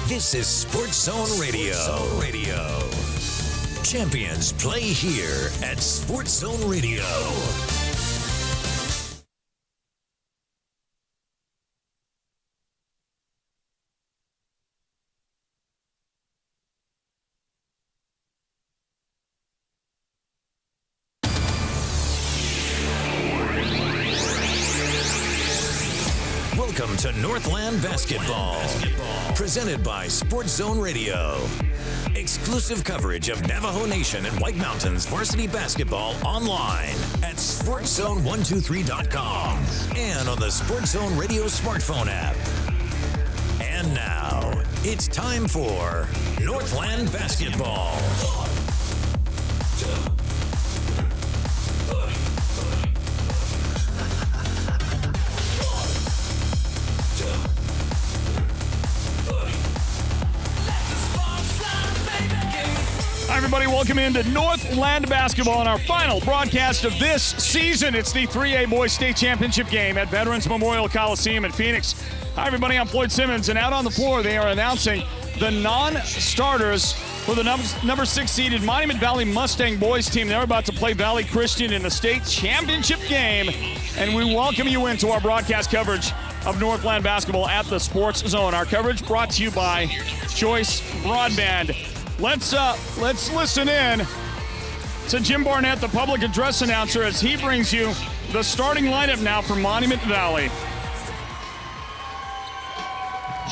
This is Sports Zone Radio. Champions play here at Sports Zone Radio. Welcome to Northland Basketball, presented by Sports Zone Radio. Exclusive coverage of Navajo Nation and White Mountains varsity basketball online at SportsZone123.com and on the Sports Zone Radio smartphone app. And now, it's time for Northland Basketball. Hi, everybody. Welcome into Northland Basketball on our final broadcast of this season. It's the 3A Boys State Championship game at Veterans Memorial Coliseum in Phoenix. Hi, everybody. I'm Floyd Simmons, and out on the floor, they are announcing the non-starters for the number 6 seeded Monument Valley Mustang boys team. They're about to play Valley Christian in the state championship game, and we welcome you into our broadcast coverage of Northland Basketball at the Sports Zone. Our coverage brought to you by Choice Broadband. Let's listen in to Jim Barnett, the public address announcer, as he brings you the starting lineup now for Monument Valley.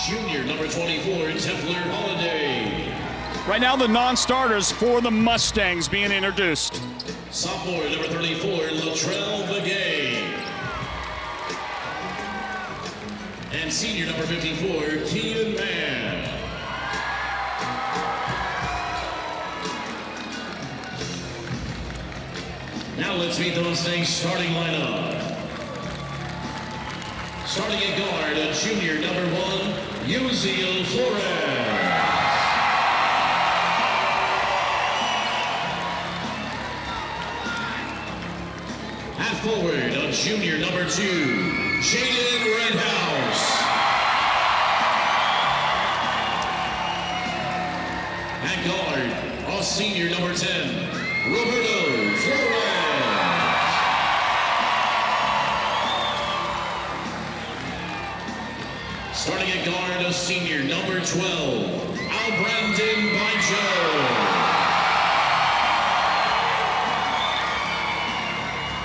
Junior number 24, Tefler Holiday. Right now, the non-starters for the Mustangs being introduced. Sophomore number 34, Latrell Begay. And senior number 54, Kean Mann. Now let's meet the Mustangs starting lineup. Starting at guard, a junior number 1, Uziel Flores. At forward, a junior number 2, Jaden Redhouse. At guard, a senior number 10, Roberto Flores. Starting at guard, a senior number 12, Albrandon Bijo.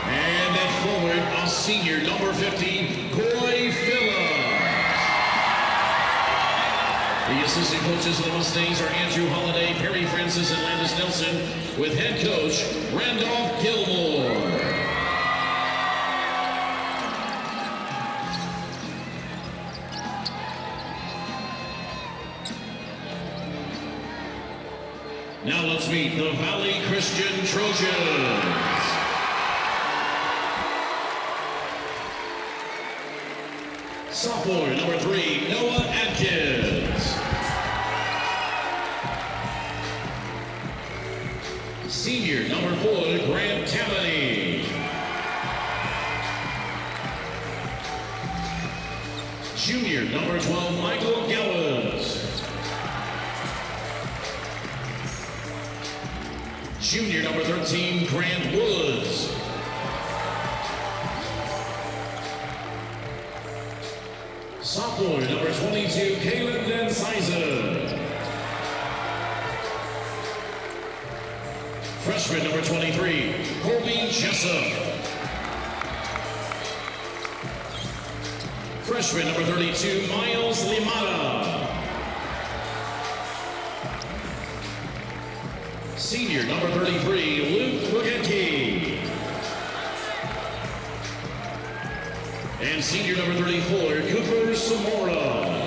And at forward, a senior number 50, Coy Phillips. The assistant coaches of the Mustangs are Andrew Holiday, Perry Francis, and Landis Nelson, with head coach Randolph Gilmore. Now let's meet the Valley Christian Trojans. Sophomore number 3, Noah Atkins. Senior number 4, Grant Tammany. Junior number 12, Michael Gowers. Junior number 13, Grant Woods. Sophomore number 22, Caleb Densizer. Freshman number 23, Colby Jessup. Freshman number 32, Miles Limata. Senior number 33, Luke Rugecki. And senior number 34, Cooper Samora.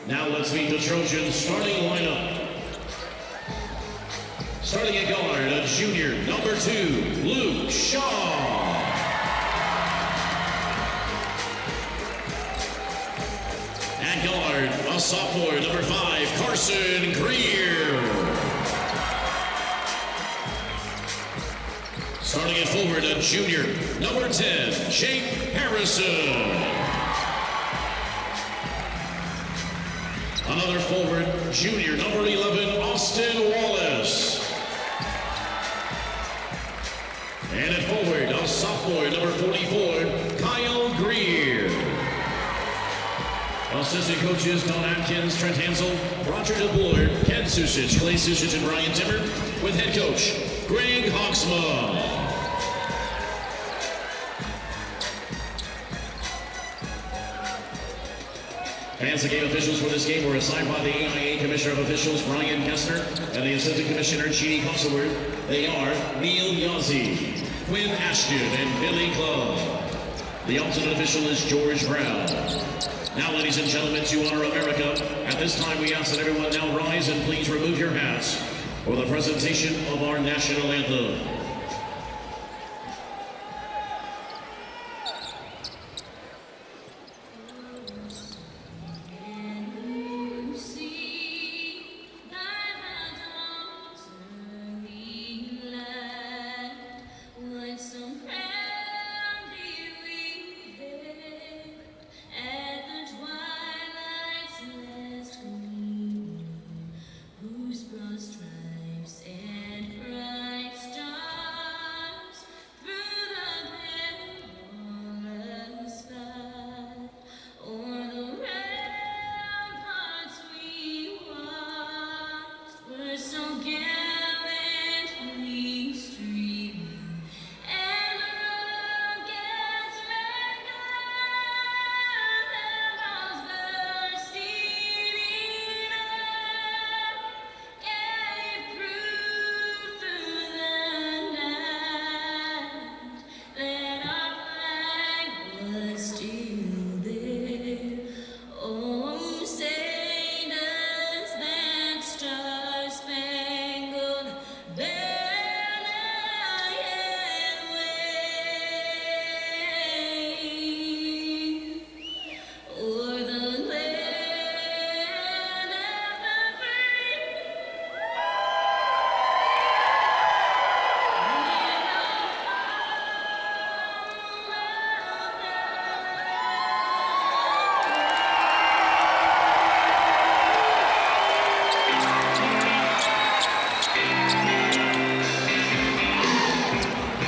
Now let's meet the Trojans starting lineup. Starting at guard, a junior number 2, Luke Shaw. At guard, a sophomore number 5, Carson Greer. Starting at forward, a junior, number 10, Jake Harrison. Another forward, junior, number 11, Austin Wallace. And at forward, a sophomore, number 44, Kyle Greer. Assistant coaches, Don Atkins, Trent Hansel, Roger DeBoer, Ken Susich, Clay Susich, and Brian Timmer, with head coach, Greg Hawksma. Hands the game officials for this game were assigned by the AIA Commissioner of Officials, Brian Kessner, and the Assistant Commissioner, Jeannie Kosower. They are Neil Yazzie, Quinn Ashton, and Billy Club. The alternate official is George Brown. Now, ladies and gentlemen, to honor America, at this time we ask that everyone now rise and please remove your hats for the presentation of our national anthem.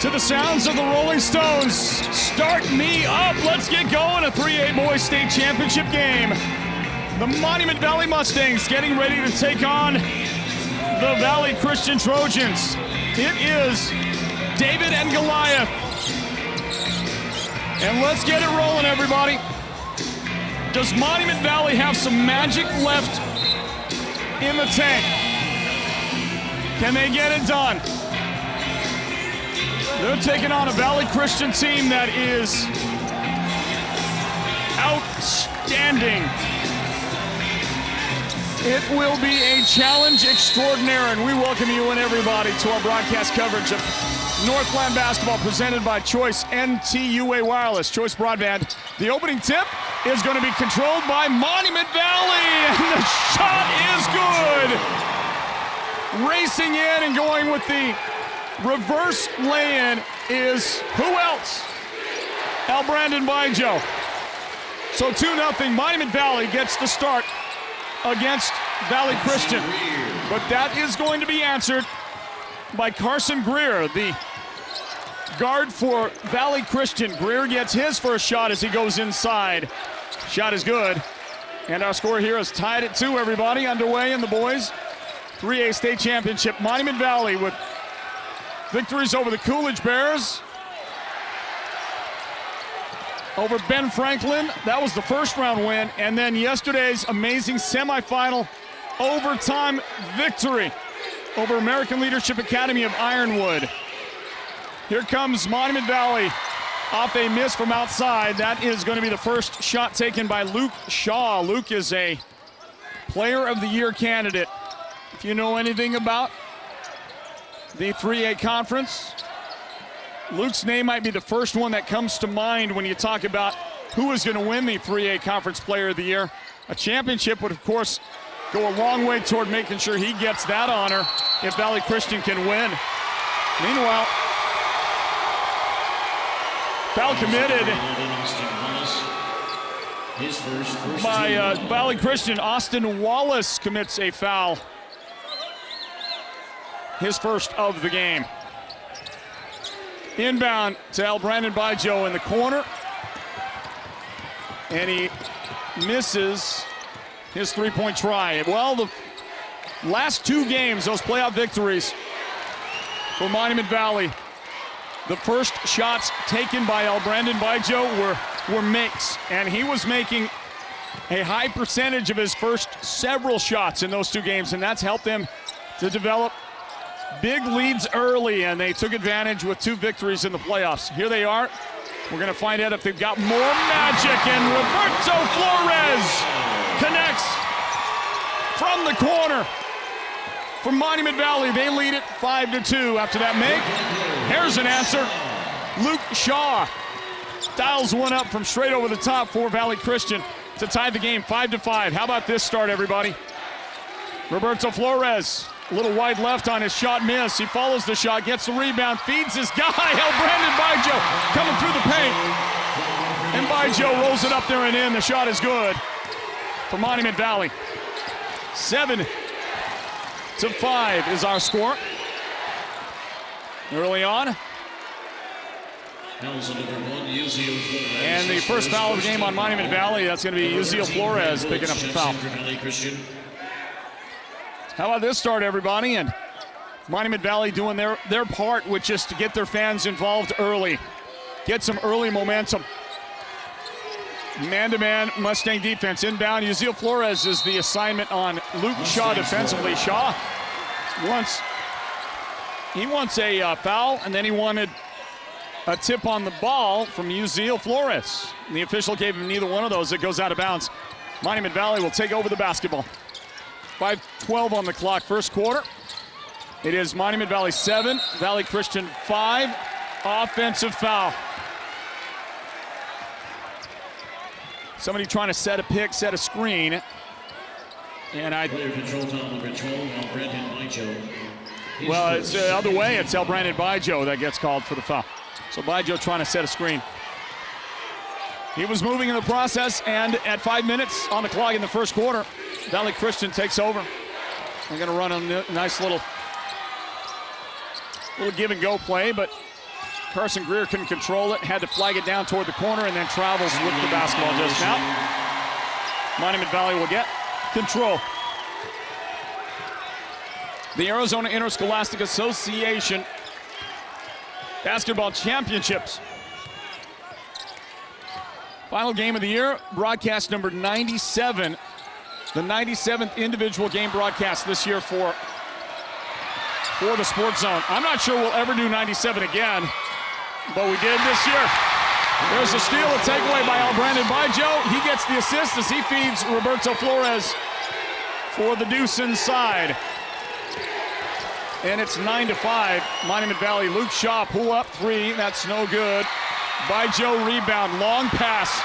To the sounds of the Rolling Stones, start me up. Let's get going. A 3A Boys State Championship game. The Monument Valley Mustangs getting ready to take on the Valley Christian Trojans. It is David and Goliath. And let's get it rolling, everybody. Does Monument Valley have some magic left in the tank? Can they get it done? They're taking on a Valley Christian team that is outstanding. It will be a challenge extraordinaire, and we welcome you and everybody to our broadcast coverage of Northland basketball presented by Choice NTUA Wireless, Choice Broadband. The opening tip is going to be controlled by Monument Valley, and the shot is good. Racing in and going with the reverse lay-in is who else? Brandon Bijo. So 2-0, Monument Valley gets the start against Valley Christian. But that is going to be answered by Carson Greer, the guard for Valley Christian. Greer gets his first shot as he goes inside. Shot is good. And our score here is tied at 2, everybody. Underway in the boys 3A state championship. Monument Valley with victories over the Coolidge Bears, over Ben Franklin. That was the first round win. And then yesterday's amazing semifinal overtime victory over American Leadership Academy of Ironwood. Here comes Monument Valley off a miss from outside. That is going to be the first shot taken by Luke Shaw. Luke is a Player of the Year candidate. If you know anything about the 3A conference, Luke's name might be the first one that comes to mind when you talk about who is going to win the 3A Conference Player of the Year. A championship would, of course, go a long way toward making sure he gets that honor if Valley Christian can win. Meanwhile, Foul committed by Valley Christian. Austin Wallace commits a foul. His first of the game. Inbound to Brandon Bijo in the corner. And he misses his three-point try. Well, the last two games, those playoff victories for Monument Valley, the first shots taken by Brandon Bijo were makes, and he was making a high percentage of his first several shots in those two games, and that's helped them to develop big leads early, and they took advantage with two victories in the playoffs. Here they are. We're going to find out if they've got more magic, and Roberto Flores connects from the corner. For Monument Valley, they lead it 5-2 after that make. Here's an answer. Luke Shaw dials one up from straight over the top for Valley Christian to tie the game 5-5. How about this start, everybody? Roberto Flores, a little wide left on his shot miss. He follows the shot, gets the rebound, feeds his guy. Brandon Bijo coming through the paint. And Bijo rolls it up there and in. The shot is good for Monument Valley. 7-5 is our score. Early on. And the first foul of the game on Monument Valley, that's going to be Uziel Flores picking up the foul. How about this start, everybody? And Monument Valley doing their part, which is to get their fans involved early. Get some early momentum. Man-to-man Mustang defense. Inbound, Uziel Flores is the assignment on Luke Shaw defensively. Shaw wants a foul, and then he wanted a tip on the ball from Uziel Flores. And the official gave him neither one of those. It goes out of bounds. Monument Valley will take over the basketball. 5:12 on the clock, first quarter. It is Monument Valley 7, Valley Christian 5. Offensive foul. Somebody trying to set a pick, set a screen. And well, it's the other way. It's Brandon Bijo that gets called for the foul. So Bijo trying to set a screen. He was moving in the process, and at 5 minutes on the clock in the first quarter, Valley Christian takes over. They're going to run a nice little give and go play, but Carson Greer couldn't control it, had to flag it down toward the corner, and then travels with the basketball just now. Monument Valley will get control. The Arizona Interscholastic Association Basketball Championships. Final game of the year, broadcast number 97. The 97th individual game broadcast this year for the Sports Zone. I'm not sure we'll ever do 97 again, but we did this year. There's a steal, a takeaway by Brandon Bijo. He gets the assist as he feeds Roberto Flores for the Deucin side. And it's 9-5. Monument Valley, Luke Shaw, pull up three. That's no good. Bijo rebound, long pass.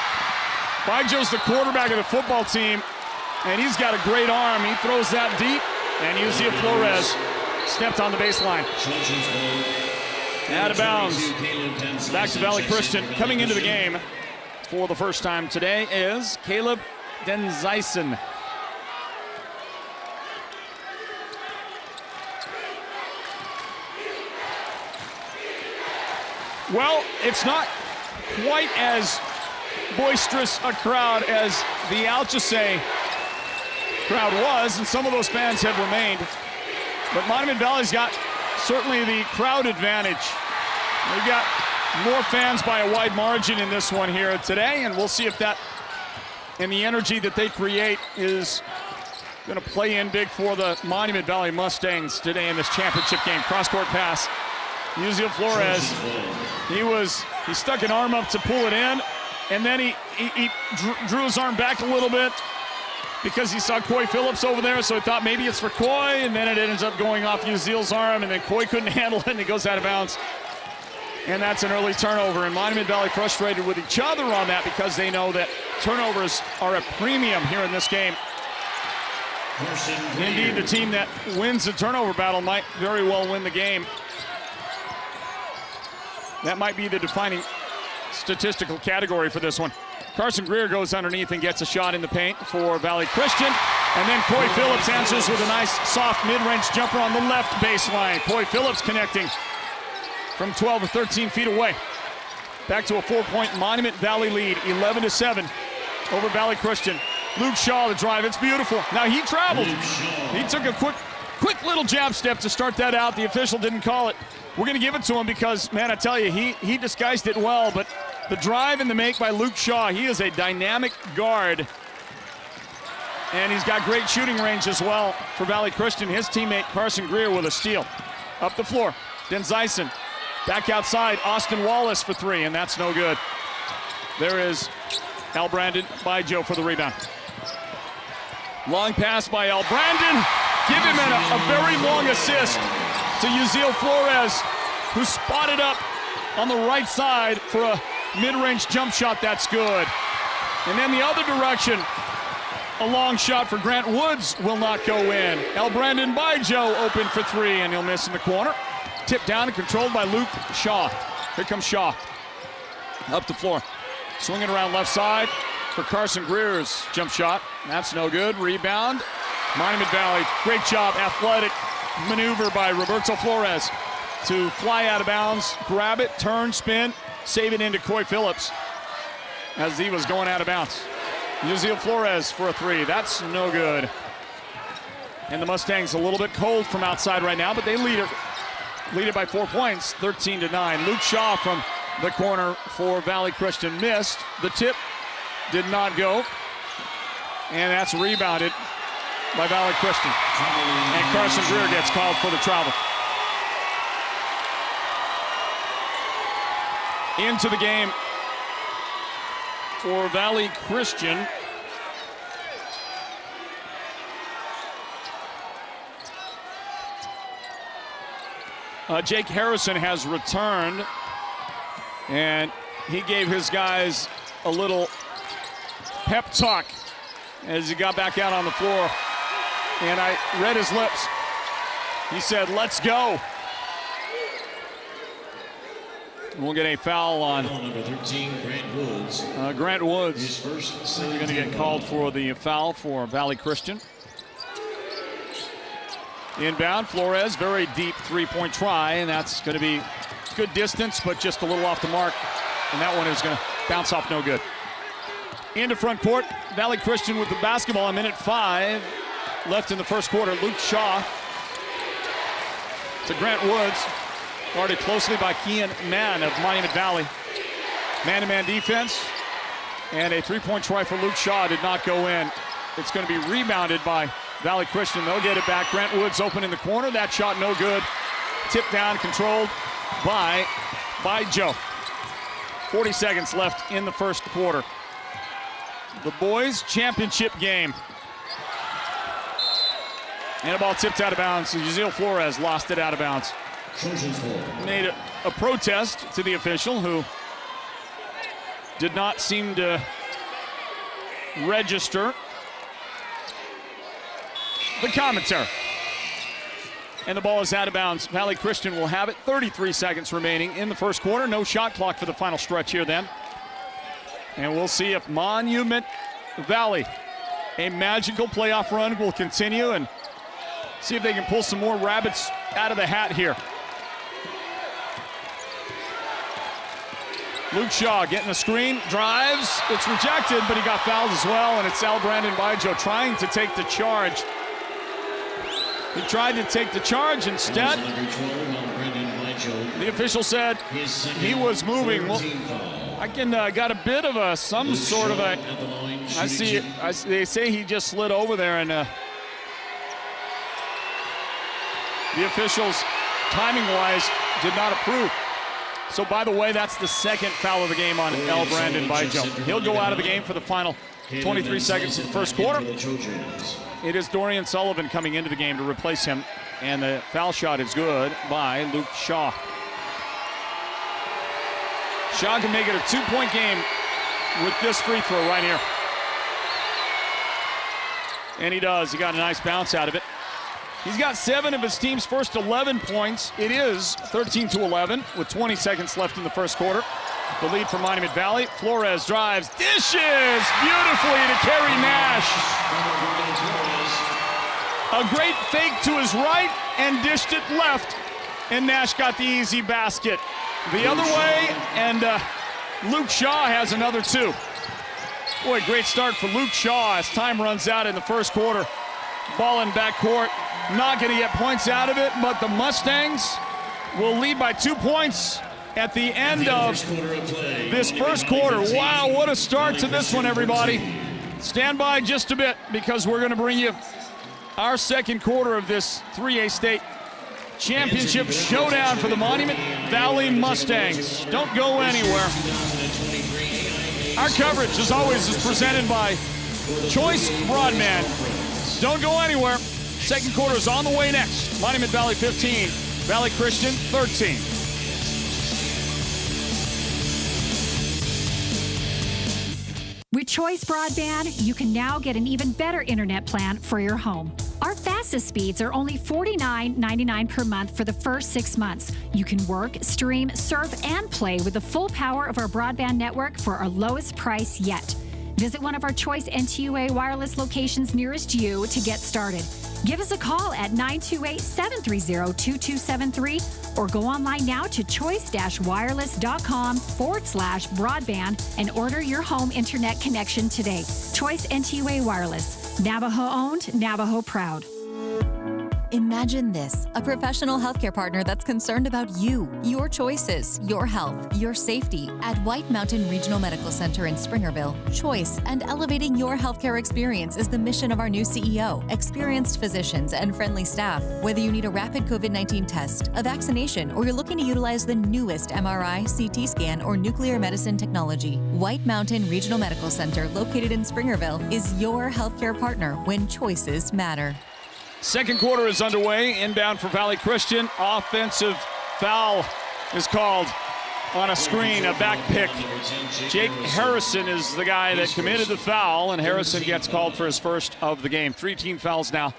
Bijo's the quarterback of the football team, and he's got a great arm. He throws that deep, and Uziel Flores stepped on the baseline. Out of bounds. Back to Valley Christian. Coming into the game for the first time today is Caleb Denzeisen. Well, it's not quite as boisterous a crowd as the Alchese crowd was, and some of those fans have remained. But Monument Valley's got certainly the crowd advantage. They've got more fans by a wide margin in this one here today, and we'll see if that and the energy that they create is going to play in big for the Monument Valley Mustangs today in this championship game. Cross-court pass. Uziel Flores, he stuck an arm up to pull it in, and then he drew his arm back a little bit because he saw Coy Phillips over there, so he thought maybe it's for Coy, and then it ends up going off Uziel's arm, and then Coy couldn't handle it, and it goes out of bounds. And that's an early turnover, and Monument Valley frustrated with each other on that because they know that turnovers are a premium here in this game. Indeed, the team that wins the turnover battle might very well win the game. That might be the defining statistical category for this one. Carson Greer goes underneath and gets a shot in the paint for Valley Christian. And then Coy Phillips answers with a nice soft mid-range jumper on the left baseline. Coy Phillips connecting from 12 or 13 feet away. Back to a 4-point Monument Valley lead, 11-7 over Valley Christian. Luke Shaw, the drive, it's beautiful. Now he traveled. He took a quick little jab step to start that out. The official didn't call it. We're going to give it to him because, man, I tell you, he disguised it well. But the drive and the make by Luke Shaw, he is a dynamic guard. And he's got great shooting range as well for Valley Christian. His teammate Carson Greer with a steal. Up the floor, Den Zyson. Back outside, Austin Wallace for three, and that's no good. There is Al Brandon by Joe for the rebound. Long pass by Al Brandon. Give him a very long assist to Uziel Flores, who spotted up on the right side for a mid-range jump shot. That's good. And then the other direction, a long shot for Grant Woods will not go in. Al Brandon by Joe open for three, and he'll miss in the corner. Tipped down and controlled by Luke Shaw. Here comes Shaw. Up the floor. Swinging around left side for Carson Greer's jump shot. That's no good. Rebound. Monument Valley. Great job. Athletic maneuver by Roberto Flores to fly out of bounds, grab it, turn, spin, save it into Coy Phillips as he was going out of bounds. Uziel Flores for a three. That's no good. And the Mustangs a little bit cold from outside right now, but they lead it by 4 points, 13-9. Luke Shaw from the corner for Valley Christian missed. The tip did not go. And that's rebounded by Valley Christian. And Carson Greer gets called for the travel. Into the game for Valley Christian. Jake Harrison has returned, and he gave his guys a little pep talk as he got back out on the floor. And I read his lips. He said, "Let's go." We'll get a foul on number 13, Grant Woods. Grant Woods. His first, So we're going to get called for the foul for Valley Christian. Inbound, Flores, very deep three-point try, and that's going to be good distance, but just a little off the mark. And that one is going to bounce off no good. Into front court, Valley Christian with the basketball, a minute 5 left in the first quarter. Luke Shaw to Grant Woods, guarded closely by Kean Mann of Monument Valley. Man-to-man defense, and a three-point try for Luke Shaw did not go in. It's going to be rebounded by Valley Christian. They'll get it back. Grant Woods open in the corner. That shot no good. Tipped down, controlled by Joe. 40 seconds left in the first quarter. The boys' championship game. And a ball tipped out of bounds. Uziel Flores lost it out of bounds. Trojans ball. Made a protest to the official, who did not seem to register the commentary. And the ball is out of bounds. Valley Christian will have it. 33 seconds remaining in the first quarter. No shot clock for the final stretch here then. And we'll see if Monument Valley, a magical playoff run, will continue, and see if they can pull some more rabbits out of the hat here. Luke Shaw getting a screen, drives, it's rejected, but he got fouled as well, and it's Al Brandon Bijo trying to take the charge. He tried to take the charge instead. The official said he was moving. Well, I got a bit of some sort of a, I see it, they say he just slid over there, and the officials, timing-wise, did not approve. So, by the way, that's the second foul of the game on Al Brandon Bijo. He'll go out of the game for the final 23 seconds in the first quarter. It is Dorian Sullivan coming into the game to replace him, and the foul shot is good by Luke Shaw. Shaw can make it a 2-point game with this free throw right here. And he does. He got a nice bounce out of it. He's got 7 of his team's first 11 points. It is 13-11 with 20 seconds left in the first quarter. the lead for Monument Valley. Flores drives, dishes beautifully to Kerry Nash. A great fake to his right and dished it left, and Nash got the easy basket. The other way, and Luke Shaw has another two. Boy, great start for Luke Shaw as time runs out in the first quarter. Ball in backcourt, not going to get points out of it, but the Mustangs will lead by 2 points at the end of this first quarter. Wow, what a start to this one, everybody. Stand by just a bit because we're going to bring you our second quarter of this 3A state championship showdown for the Monument Valley Mustangs. Don't go anywhere. Our coverage, as always, is presented by Choice Broadband. Don't go anywhere. Second quarter is on the way next. Monument Valley 15, Valley Christian 13. With Choice Broadband, you can now get an even better internet plan for your home. Our fastest speeds are only $49.99 per month for the first 6 months. You can work, stream, surf, and play with the full power of our broadband network for our lowest price yet. Visit one of our Choice NTUA wireless locations nearest you to get started. Give us a call at 928-730-2273 or go online now to choice-wireless.com/broadband and order your home internet connection today. Choice NTUA Wireless. Navajo owned, Navajo proud. Imagine this, a professional healthcare partner that's concerned about you, your choices, your health, your safety. At White Mountain Regional Medical Center in Springerville, choice and elevating your healthcare experience is the mission of our new CEO, experienced physicians, and friendly staff. Whether you need a rapid COVID-19 test, a vaccination, or you're looking to utilize the newest MRI, CT scan, or nuclear medicine technology, White Mountain Regional Medical Center, located in Springerville, is your healthcare partner when choices matter. Second quarter is underway. Inbound for Valley Christian. Offensive foul is called on a screen, a back pick. Jake Harrison is the guy that committed the foul, and Harrison gets called for his first of the game. 3 team fouls now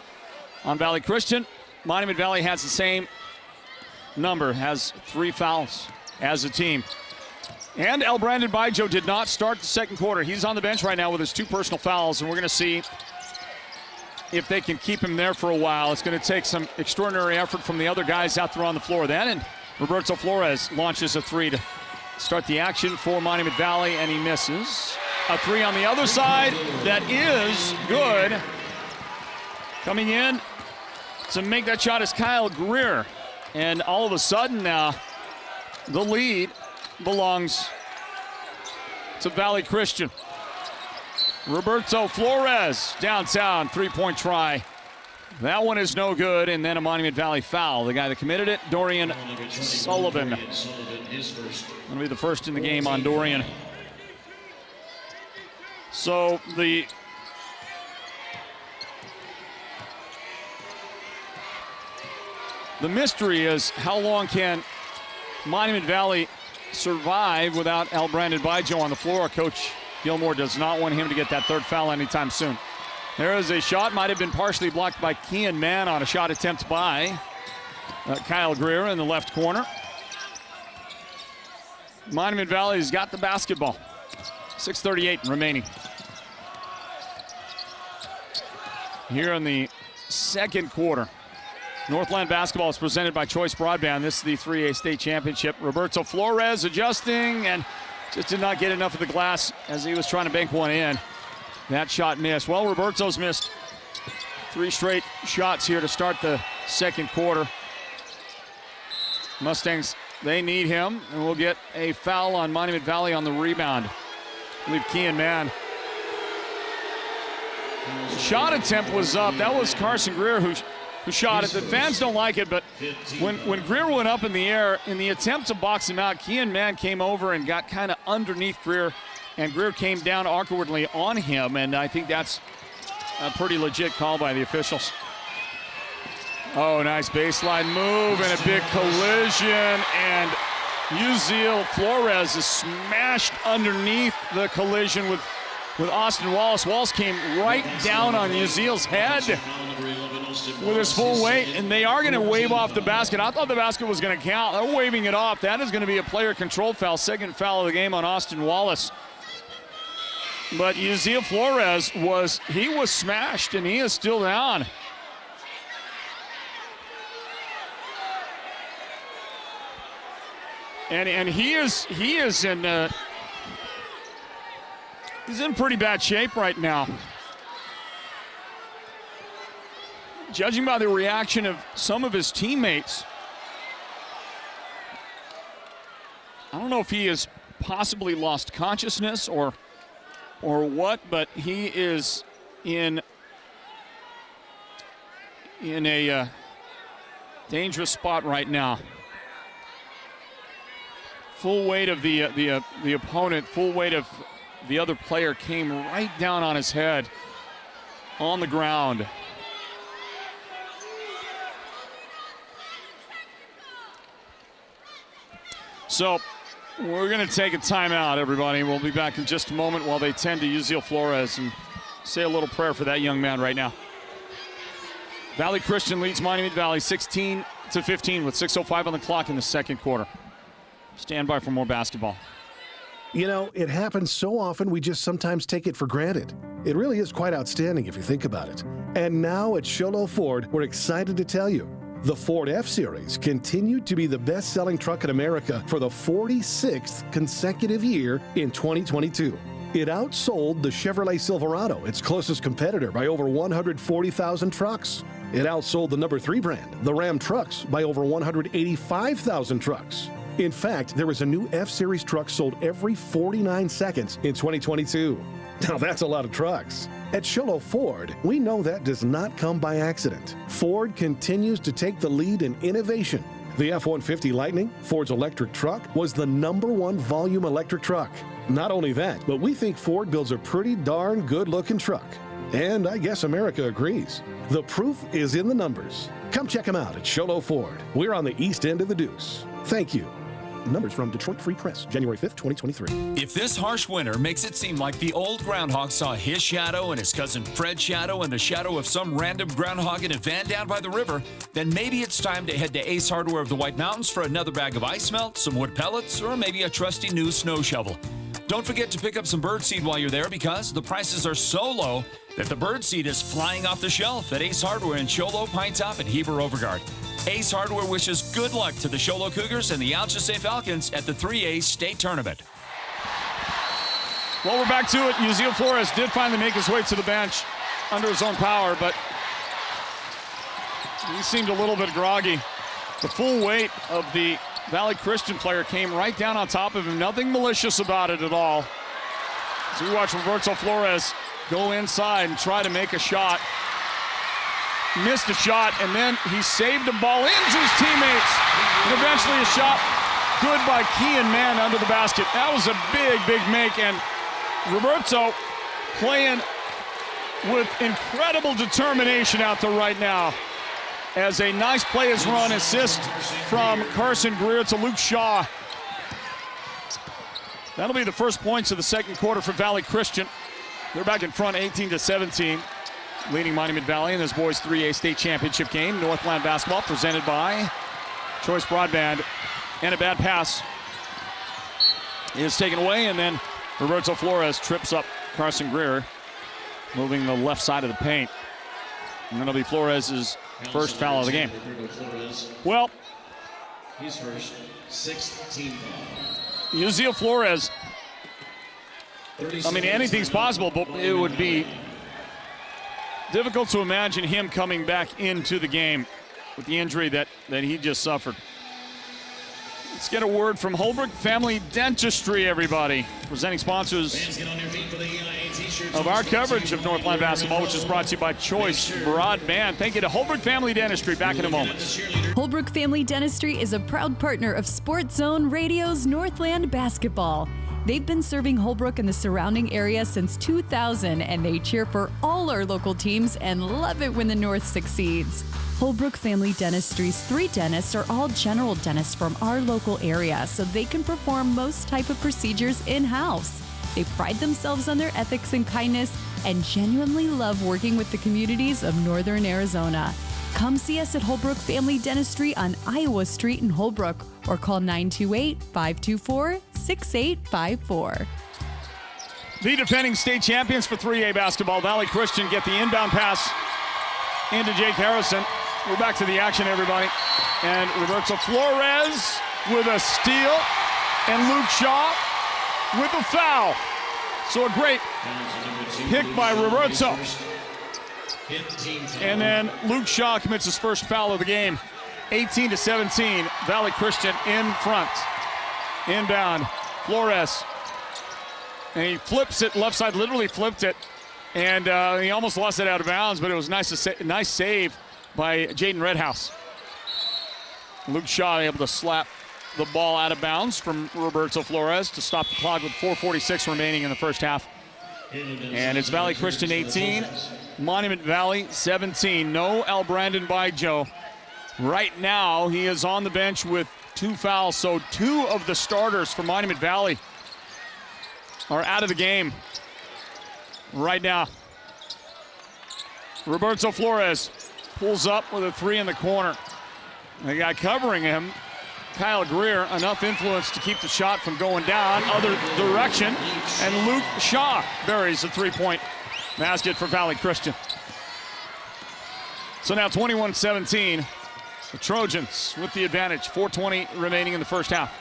on Valley Christian. Monument Valley has the same number, has 3 fouls as a team. And El Brandon Baijo did not start the second quarter. He's on the bench right now with his 2 personal fouls, and we're going to see if they can keep him there for a while. It's going to take some extraordinary effort from the other guys out there on the floor then. And Roberto Flores launches a 3 to start the action for Monument Valley, and he misses. A 3 on the other side that is good. Coming in to make that shot is Kyle Greer. And all of a sudden now, the lead belongs to Valley Christian. Roberto Flores downtown, 3-point try. That one is no good, and then a Monument Valley foul. The guy that committed it, Dorian Sullivan. Going to be the first in the game on Dorian. So the mystery is, how long can Monument Valley survive without El Brandon Baijo on the floor? Coach Gilmore does not want him to get that 3rd foul anytime soon. There is a shot, might have been partially blocked by Kean Mann on a shot attempt by Kyle Greer in the left corner. Monument Valley's got the basketball. 6:38 remaining. Here in the second quarter. Northland basketball is presented by Choice Broadband. This is the 3A state championship. Roberto Flores adjusting and just did not get enough of the glass as he was trying to bank one in. That shot missed. Well, Roberto's missed 3 straight shots here to start the second quarter. Mustangs, they need him, and we'll get a foul on Monument Valley on the rebound. I believe Kean Mann. The shot attempt was up. That was Carson Greer who shot it. The fans don't like it, but when Greer went up in the air, in the attempt to box him out, Kean Mann came over and got kind of underneath Greer, and Greer came down awkwardly on him, and I think that's a pretty legit call by the officials. Oh, nice baseline move and a big collision, and Uziel Flores is smashed underneath the collision with with Austin Wallace. Wallace came right down on Yaziel's head with his full weight, and they are going to wave off the basket. I thought the basket was going to count. They're waving it off. That is going to be a player-controlled foul, second foul of the game on Austin Wallace. But Yaziel Flores was smashed, and he is still down. And he's in pretty bad shape right now. Judging by the reaction of some of his teammates, I don't know if he has possibly lost consciousness or what, but he is in a dangerous spot right now. Full weight of the opponent, full weight of the other player came right down on his head on the ground. So we're going to take a timeout, everybody. We'll be back in just a moment while they tend to Yaziel Flores and say a little prayer for that young man right now. Valley Christian leads Monument Valley 16-15 with 6:05 on the clock in the second quarter. Stand by for more basketball. You know, it happens so often we just sometimes take it for granted. It really is quite outstanding if you think about it. And now at Sholo Ford, we're excited to tell you, the Ford F-Series continued to be the best-selling truck in America for the 46th consecutive year in 2022. It outsold the Chevrolet Silverado, its closest competitor, by over 140,000 trucks. It outsold the number 3 brand, the Ram Trucks, by over 185,000 trucks. In fact, there was a new F-Series truck sold every 49 seconds in 2022. Now that's a lot of trucks. At Sholo Ford, we know that does not come by accident. Ford continues to take the lead in innovation. The F-150 Lightning, Ford's electric truck, was the #1 volume electric truck. Not only that, but we think Ford builds a pretty darn good-looking truck. And I guess America agrees. The proof is in the numbers. Come check them out at Sholo Ford. We're on the east end of the Deuce. Thank you. Numbers from Detroit Free Press, January 5th, 2023. If this harsh winter makes it seem like the old groundhog saw his shadow and his cousin Fred's shadow and the shadow of some random groundhog in a van down by the river, then maybe it's time to head to Ace Hardware of the White Mountains for another bag of ice melt, some wood pellets, or maybe a trusty new snow shovel. Don't forget to pick up some birdseed while you're there because the prices are so low that the birdseed is flying off the shelf at Ace Hardware in Sholo, Pine Top, and Heber Overgard. Ace Hardware wishes good luck to the Sholo Cougars and the Alchese Falcons at the 3A State Tournament. Well, we're back to it. Yaziel Flores did finally make his way to the bench under his own power, but he seemed a little bit groggy. The full weight of the Valley Christian player came right down on top of him. Nothing malicious about it at all. As we watch Roberto Flores go inside and try to make a shot. Missed the shot, and then he saved the ball into his teammates. And eventually a shot good by Kean Mann under the basket. That was a big, big make, and Roberto playing with incredible determination out there right now. As a nice play is run, assist from Carson Greer to Luke Shaw. That'll be the first points of the second quarter for Valley Christian. They're back in front 18-17. Leading Monument Valley in this boys 3A state championship game. Northland basketball presented by Choice Broadband. And a bad pass is taken away, and then Roberto Flores trips up Carson Greer, moving the left side of the paint. And that'll be Flores' first foul of the game. Well, he's first, 16 foul. Yaziel Flores, I mean, anything's possible, but it would be difficult to imagine him coming back into the game with the injury that he just suffered. Let's get a word from Holbrook Family Dentistry, everybody. Presenting sponsors of our coverage of Northland basketball, which is brought to you by Choice Broadband. Thank you to Holbrook Family Dentistry. Back in a moment. Holbrook Family Dentistry is a proud partner of Sports Zone Radio's Northland basketball. They've been serving Holbrook and the surrounding area since 2000, and they cheer for all our local teams and love it when the North succeeds. Holbrook Family Dentistry's 3 dentists are all general dentists from our local area, so they can perform most type of procedures in-house. They pride themselves on their ethics and kindness and genuinely love working with the communities of Northern Arizona. Come see us at Holbrook Family Dentistry on Iowa Street in Holbrook or call 928-524-6854. The defending state champions for 3A basketball, Valley Christian, get the inbound pass into Jake Harrison. We're back to the action, everybody. And Roberto Flores with a steal, and Luke Shaw with a foul. So a great pick by Roberto. And then Luke Shaw commits his first foul of the game. 18-17, Valley Christian in front. Inbound, Flores. And he flips it left side, literally flipped it. And he almost lost it out of bounds, but it was nice save by Jaden Redhouse. Luke Shaw able to slap the ball out of bounds from Roberto Flores to stop the clock with 4:46 remaining in the first half. And it's Valley Christian 18, Monument Valley 17. No Al Brandon Bijo. Right now, he is on the bench with 2 fouls, so 2 of the starters for Monument Valley are out of the game right now. Roberto Flores pulls up with a 3 in the corner. The guy covering him, Kyle Greer, enough influence to keep the shot from going down other direction, and Luke Shaw buries a 3-point basket for Valley Christian. So now 21-17, the Trojans with the advantage, 4:20 remaining in the first half.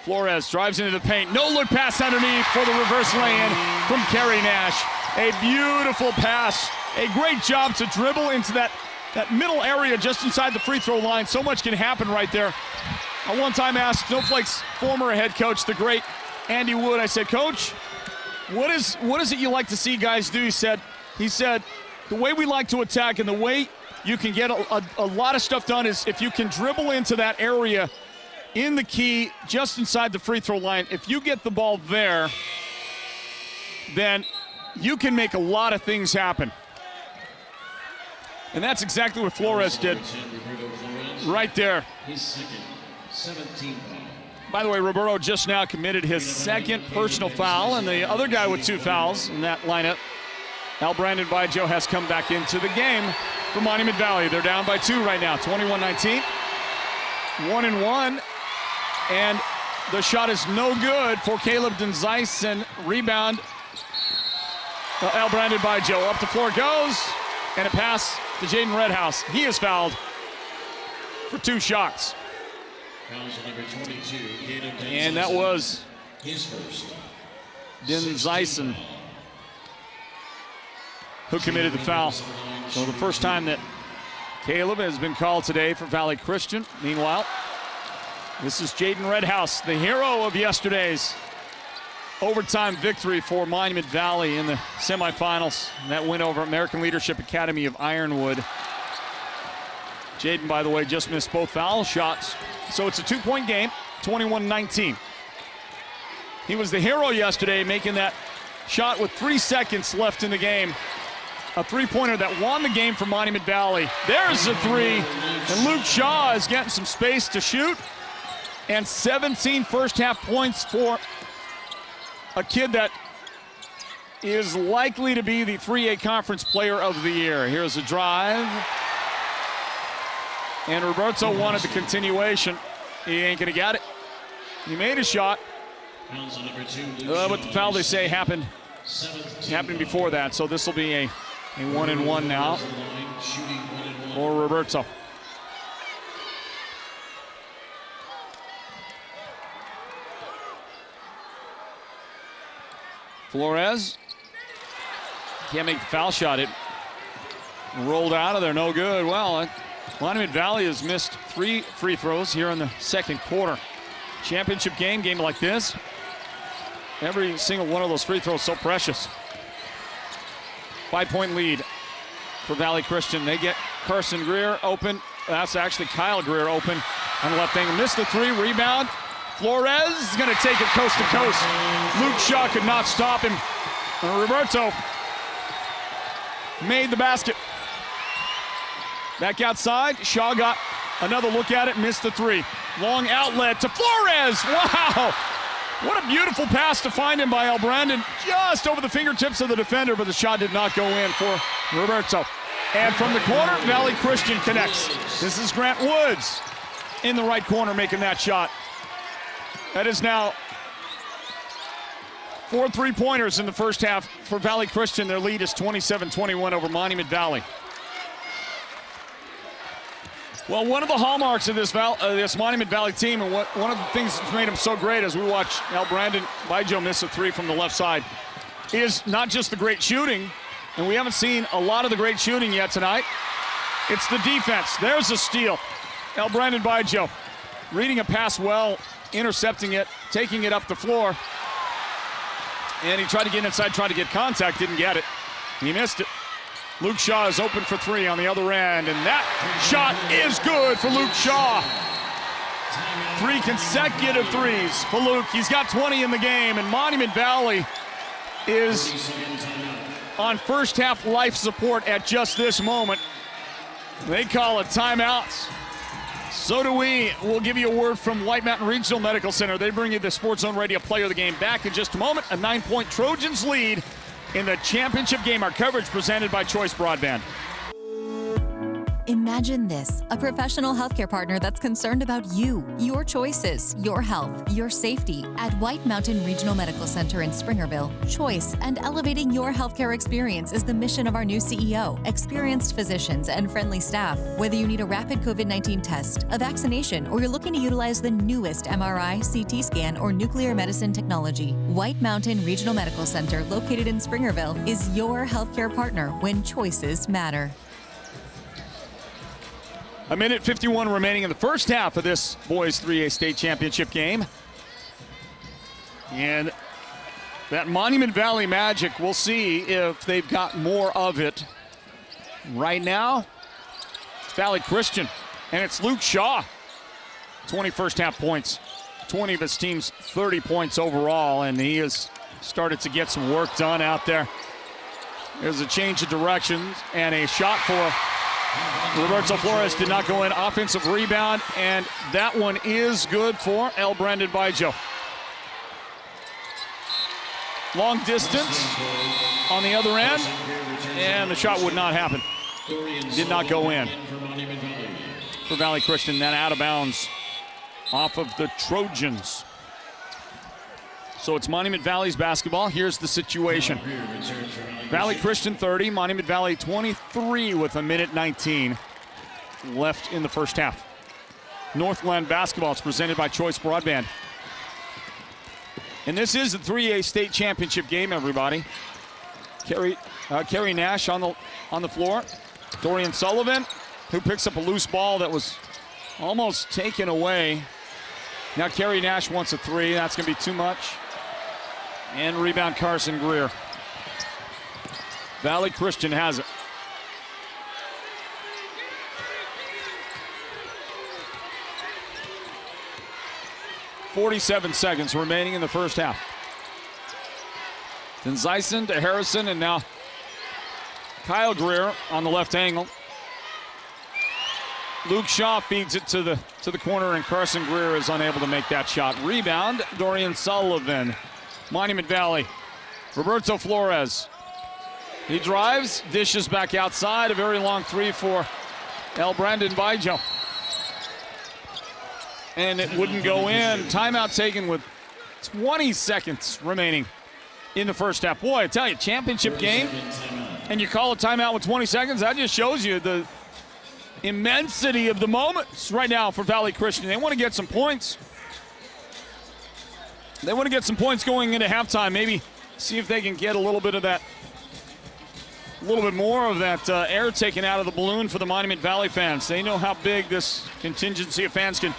Flores drives into the paint, no look pass underneath for the reverse lay-in from Kerry Nash. A beautiful pass, a great job to dribble into that middle area just inside the free throw line. So much can happen right there. I one time asked Snowflake's former head coach, the great Andy Wood, I said, Coach, what is it you like to see guys do? He said, the way we like to attack and the way you can get a lot of stuff done is if you can dribble into that area in the key just inside the free throw line. If you get the ball there, then you can make a lot of things happen. And that's exactly what Flores did right there. By the way, Roberto just now committed his second personal foul, and the other guy with 2 fouls in that lineup, Al Brandon Bijo, has come back into the game for Monument Valley. They're down by 2 right now, 21-19. 1-1, and the shot is no good for Caleb Denzeisen. Rebound, Al Brandon Bijo. Up the floor goes, and a pass to Jaden Redhouse. He is fouled for 2 shots. And that was Denzeisen who committed the foul. So the first time that Caleb has been called today for Valley Christian. Meanwhile, this is Jaden Redhouse, the hero of yesterday's overtime victory for Monument Valley in the semifinals. That win over American Leadership Academy of Ironwood. Jaden, by the way, just missed both foul shots. So it's a 2-point game, 21-19. He was the hero yesterday, making that shot with 3 seconds left in the game. A 3-pointer that won the game for Monument Valley. There's a 3, and Luke Shaw is getting some space to shoot. And 17 first half points for a kid that is likely to be the 3A Conference Player of the Year. Here's a drive. And Roberto wanted the continuation. He ain't gonna get it. He made a shot. But the foul, they say, happened before that. So this will be a 1-1 now for Roberto. Flores can't make the foul shot. It rolled out of there, no good. Well, Monument Valley has missed 3 free throws here in the second quarter. Championship game like this, every single one of those free throws so precious. 5-point lead for Valley Christian. They get Carson Greer open. That's actually Kyle Greer open on the left wing. Missed the 3, rebound. Flores is gonna take it coast to coast. Luke Shaw could not stop him. And Roberto made the basket. Back outside, Shaw got another look at it, missed the 3. Long outlet to Flores, wow! What a beautiful pass to find him by El Brandon, just over the fingertips of the defender, but the shot did not go in for Roberto. And from the corner, Valley Christian connects. This is Grant Woods in the right corner making that shot. That is now 4 3-pointers in the first half for Valley Christian. Their lead is 27-21 over Monument Valley. Well, one of the hallmarks of this Monument Valley team, and one of the things that's made them so great as we watch El Brandon Baijo miss a three from the left side, is not just the great shooting, and we haven't seen a lot of the great shooting yet tonight. It's the defense. There's a steal. El Brandon Baijo reading a pass well, intercepting it, taking it up the floor, and he tried to get inside, tried to get contact, didn't get it. He missed it. Luke Shaw is open for three on the other end, and that shot is good for Luke Shaw. 3 consecutive threes for Luke. He's got 20 in the game, and Monument Valley is on first half life support at just this moment. They call it timeouts. So do we. We'll give you a word from White Mountain Regional Medical Center. They bring you the Sports Zone Radio Player of the Game back in just a moment. A 9-point Trojans lead in the championship game. Our coverage presented by Choice Broadband. Imagine this, a professional healthcare partner that's concerned about you, your choices, your health, your safety. At White Mountain Regional Medical Center in Springerville, choice and elevating your healthcare experience is the mission of our new CEO, experienced physicians, and friendly staff. Whether you need a rapid COVID-19 test, a vaccination, or you're looking to utilize the newest MRI, CT scan, or nuclear medicine technology, White Mountain Regional Medical Center, located in Springerville, is your healthcare partner when choices matter. A minute 51 remaining in the first half of this boys 3A state championship game. And that Monument Valley magic, we'll see if they've got more of it. Right now, it's Valley Christian, and it's Luke Shaw. 20 first half points, 20 of his team's 30 points overall, and he has started to get some work done out there. There's a change of directions and a shot for Roberto Flores, did not go in. Offensive rebound, and that one is good for El Brandon Baijo. Long distance on the other end, and the shot would not happen. Did not go in for Valley Christian. Then out of bounds off of the Trojans. So it's Monument Valley's basketball. Here's the situation. Valley Christian 30, Monument Valley 23 with a minute 19 left in the first half. Northland basketball is presented by Choice Broadband. And this is the 3A state championship game, everybody. Kerry Nash on the floor. Dorian Sullivan, who picks up a loose ball that was almost taken away. Now Kerry Nash wants a three. That's going to be too much. And rebound Carson Greer. Valley Christian has it. .47 seconds remaining in the first half. Then Zeisen to Harrison, and now Kyle Greer on the left angle. Luke Shaw feeds it to the corner, and Carson Greer is unable to make that shot. Rebound, Dorian Sullivan. Monument Valley. Roberto Flores. He drives, dishes back outside. A very long three for El Brandon Baijo. And it wouldn't go in. Timeout taken with 20 seconds remaining in the first half. Boy, I tell you, championship game, and you call a timeout with 20 seconds, that just shows you the immensity of the moments right now for Valley Christian. They want to get some points. They want to get some points going into halftime. Maybe see if they can get a little bit of that, a little bit more of that air taken out of the balloon for the Monument Valley fans. They know how big this contingency of fans can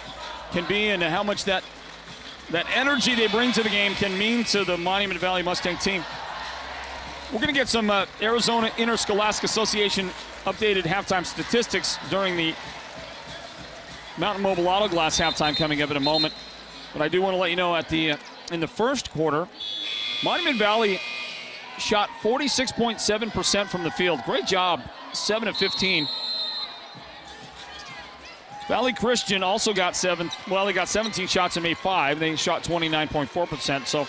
be, and how much that energy they bring to the game can mean to the Monument Valley Mustang team. We're going to get some Arizona Interscholastic Association updated halftime statistics during the Mountain Mobile Auto Glass halftime coming up in a moment. But I do want to let you know in the first quarter, Monument Valley shot 46.7% from the field. Great job, 7 of 15. Valley Christian also got they got 17 shots and made 5. They shot 29.4%, so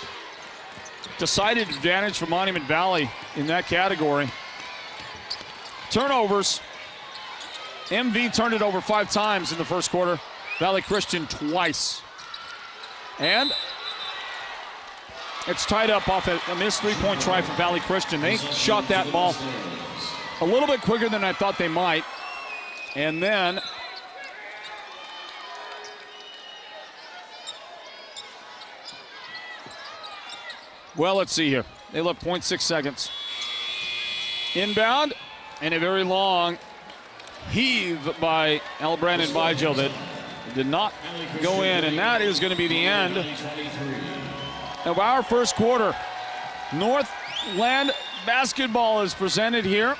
decided advantage for Monument Valley in that category. Turnovers. MV turned it over 5 times in the first quarter. Valley Christian twice. And it's tied up off a missed three-point try for Valley Christian. They shot that ball a little bit quicker than I thought they might. And then well, let's see here. They left 0.6 seconds. Inbound, and a very long heave by Brandon Bigel that did not go in, and that is going to be the end of our first quarter. Northland basketball is presented here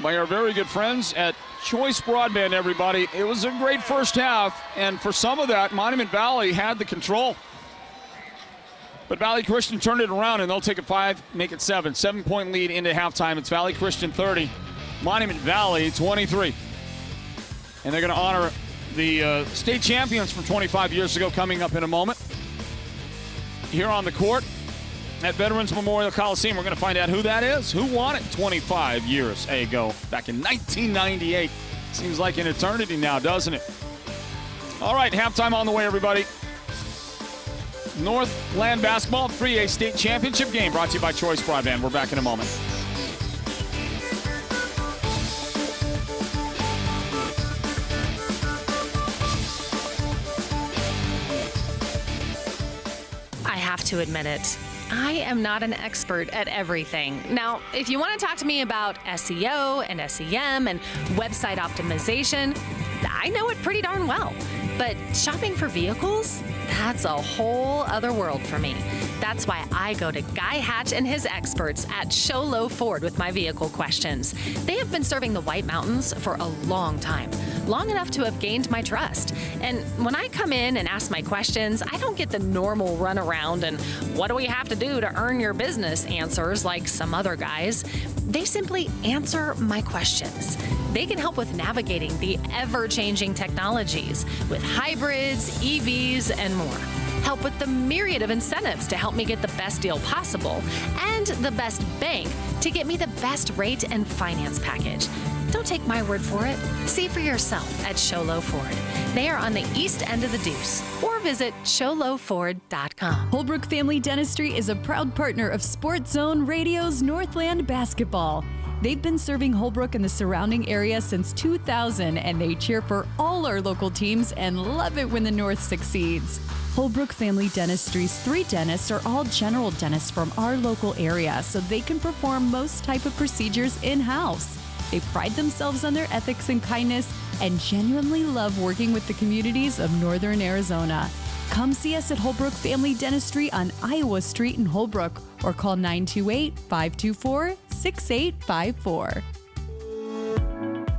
by our very good friends at Choice Broadband, everybody. It was a great first half, and for some of that, Monument Valley had the control. But Valley Christian turned it around, and they'll take it 5, make it 7. 7-point lead into halftime. It's Valley Christian 30, Monument Valley 23. And they're going to honor the state champions from 25 years ago coming up in a moment. Here on the court at Veterans Memorial Coliseum, we're going to find out who that is, who won it 25 years ago, back in 1998. Seems like an eternity now, doesn't it? All right, halftime on the way, everybody. Northland basketball 3A state championship game brought to you by Choice Broadband. We're back in a moment. I have to admit it. I am not an expert at everything. Now, if you want to talk to me about SEO and SEM and website optimization, I know it pretty darn well. But shopping for vehicles? That's a whole other world for me. That's why I go to Guy Hatch and his experts at Show Low Ford with my vehicle questions. They have been serving the White Mountains for a long time, long enough to have gained my trust. And when I come in and ask my questions, I don't get the normal runaround and what do we have to do to earn your business answers like some other guys. They simply answer my questions. They can help with navigating the ever-changing technologies with hybrids, EVs, and more. Help with the myriad of incentives to help me get the best deal possible and the best bank to get me the best rate and finance package. Don't take my word for it. See for yourself at Show Low Ford. They are on the east end of the Deuce, or visit showlowford.com. Holbrook Family Dentistry is a proud partner of Sports Zone Radio's Northland Basketball. They've been serving Holbrook and the surrounding area since 2000, and they cheer for all our local teams and love it when the North succeeds. Holbrook Family Dentistry's 3 dentists are all general dentists from our local area, so they can perform most type of procedures in-house. They pride themselves on their ethics and kindness and genuinely love working with the communities of Northern Arizona. Come see us at Holbrook Family Dentistry on Iowa Street in Holbrook or call 928-524-6854.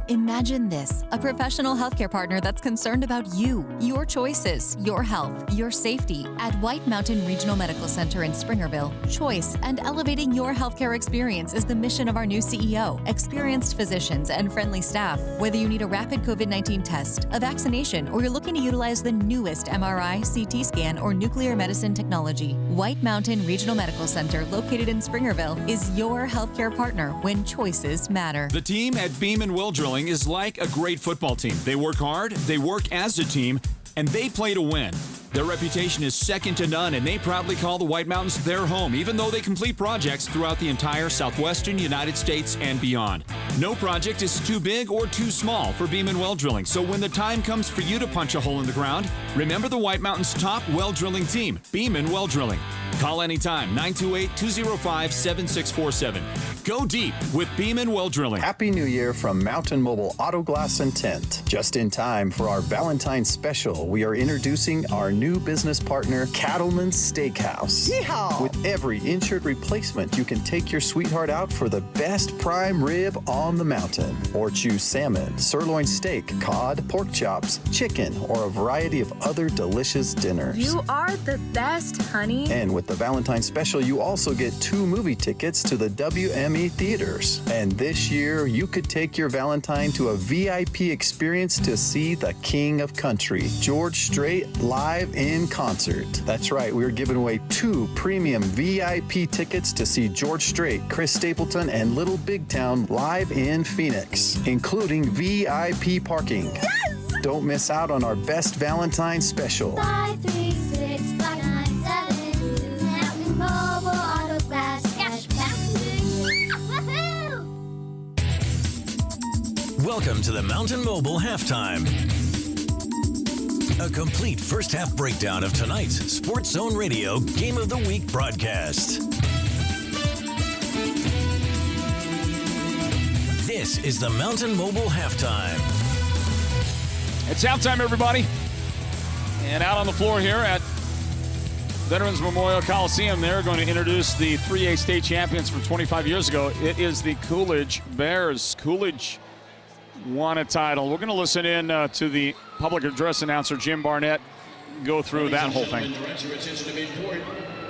Imagine this, a professional healthcare partner that's concerned about you, your choices, your health, your safety. At White Mountain Regional Medical Center in Springerville, choice and elevating your healthcare experience is the mission of our new CEO. Experienced physicians and friendly staff. Whether you need a rapid COVID-19 test, a vaccination, or you're looking to utilize the newest MRI, CT scan, or nuclear medicine technology, White Mountain Regional Medical Center, located in Springerville, is your healthcare partner when choices matter. The team at Beam & Will Drilling is like a great football team. They work hard, they work as a team, and they play to win. Their reputation is second to none, and they proudly call the White Mountains their home, even though they complete projects throughout the entire southwestern United States and beyond. No project is too big or too small for Beam & Well Drilling, so when the time comes for you to punch a hole in the ground, remember the White Mountains' top well drilling team, Beam & Well Drilling. Call anytime, 928-205-7647. Go deep with Beam & Well Drilling. Happy New Year from Mountain Mobile Auto Glass and Tint. Just in time for our Valentine's special, we are introducing our new business partner, Cattleman's Steakhouse. Yeehaw! With every insured replacement, you can take your sweetheart out for the best prime rib on the mountain. Or choose salmon, sirloin steak, cod, pork chops, chicken, or a variety of other delicious dinners. You are the best, honey. And with the Valentine's Special, you also get 2 movie tickets to the WME theaters. And this year, you could take your Valentine to a VIP experience to see the King of Country, George Strait, live in concert. That's right, we're giving away 2 premium VIP tickets to see George Strait, Chris Stapleton, and Little Big Town live in Phoenix, including VIP parking. Yes! Don't miss out on our best Valentine's Special. 536-5972, Mountain Mobile Auto Glass Cashback. Woohoo! Welcome to the Mountain Mobile Halftime. A complete first-half breakdown of tonight's Sports Zone Radio Game of the Week broadcast. This is the Mountain Mobile Halftime. It's halftime, everybody. And out on the floor here at Veterans Memorial Coliseum, they're going to introduce the 3A state champions from 25 years ago. It is the Coolidge Bears. Coolidge won a title. We're going to listen in to the public address announcer, Jim Barnett, go through that whole thing. Direct your attention to midcourt,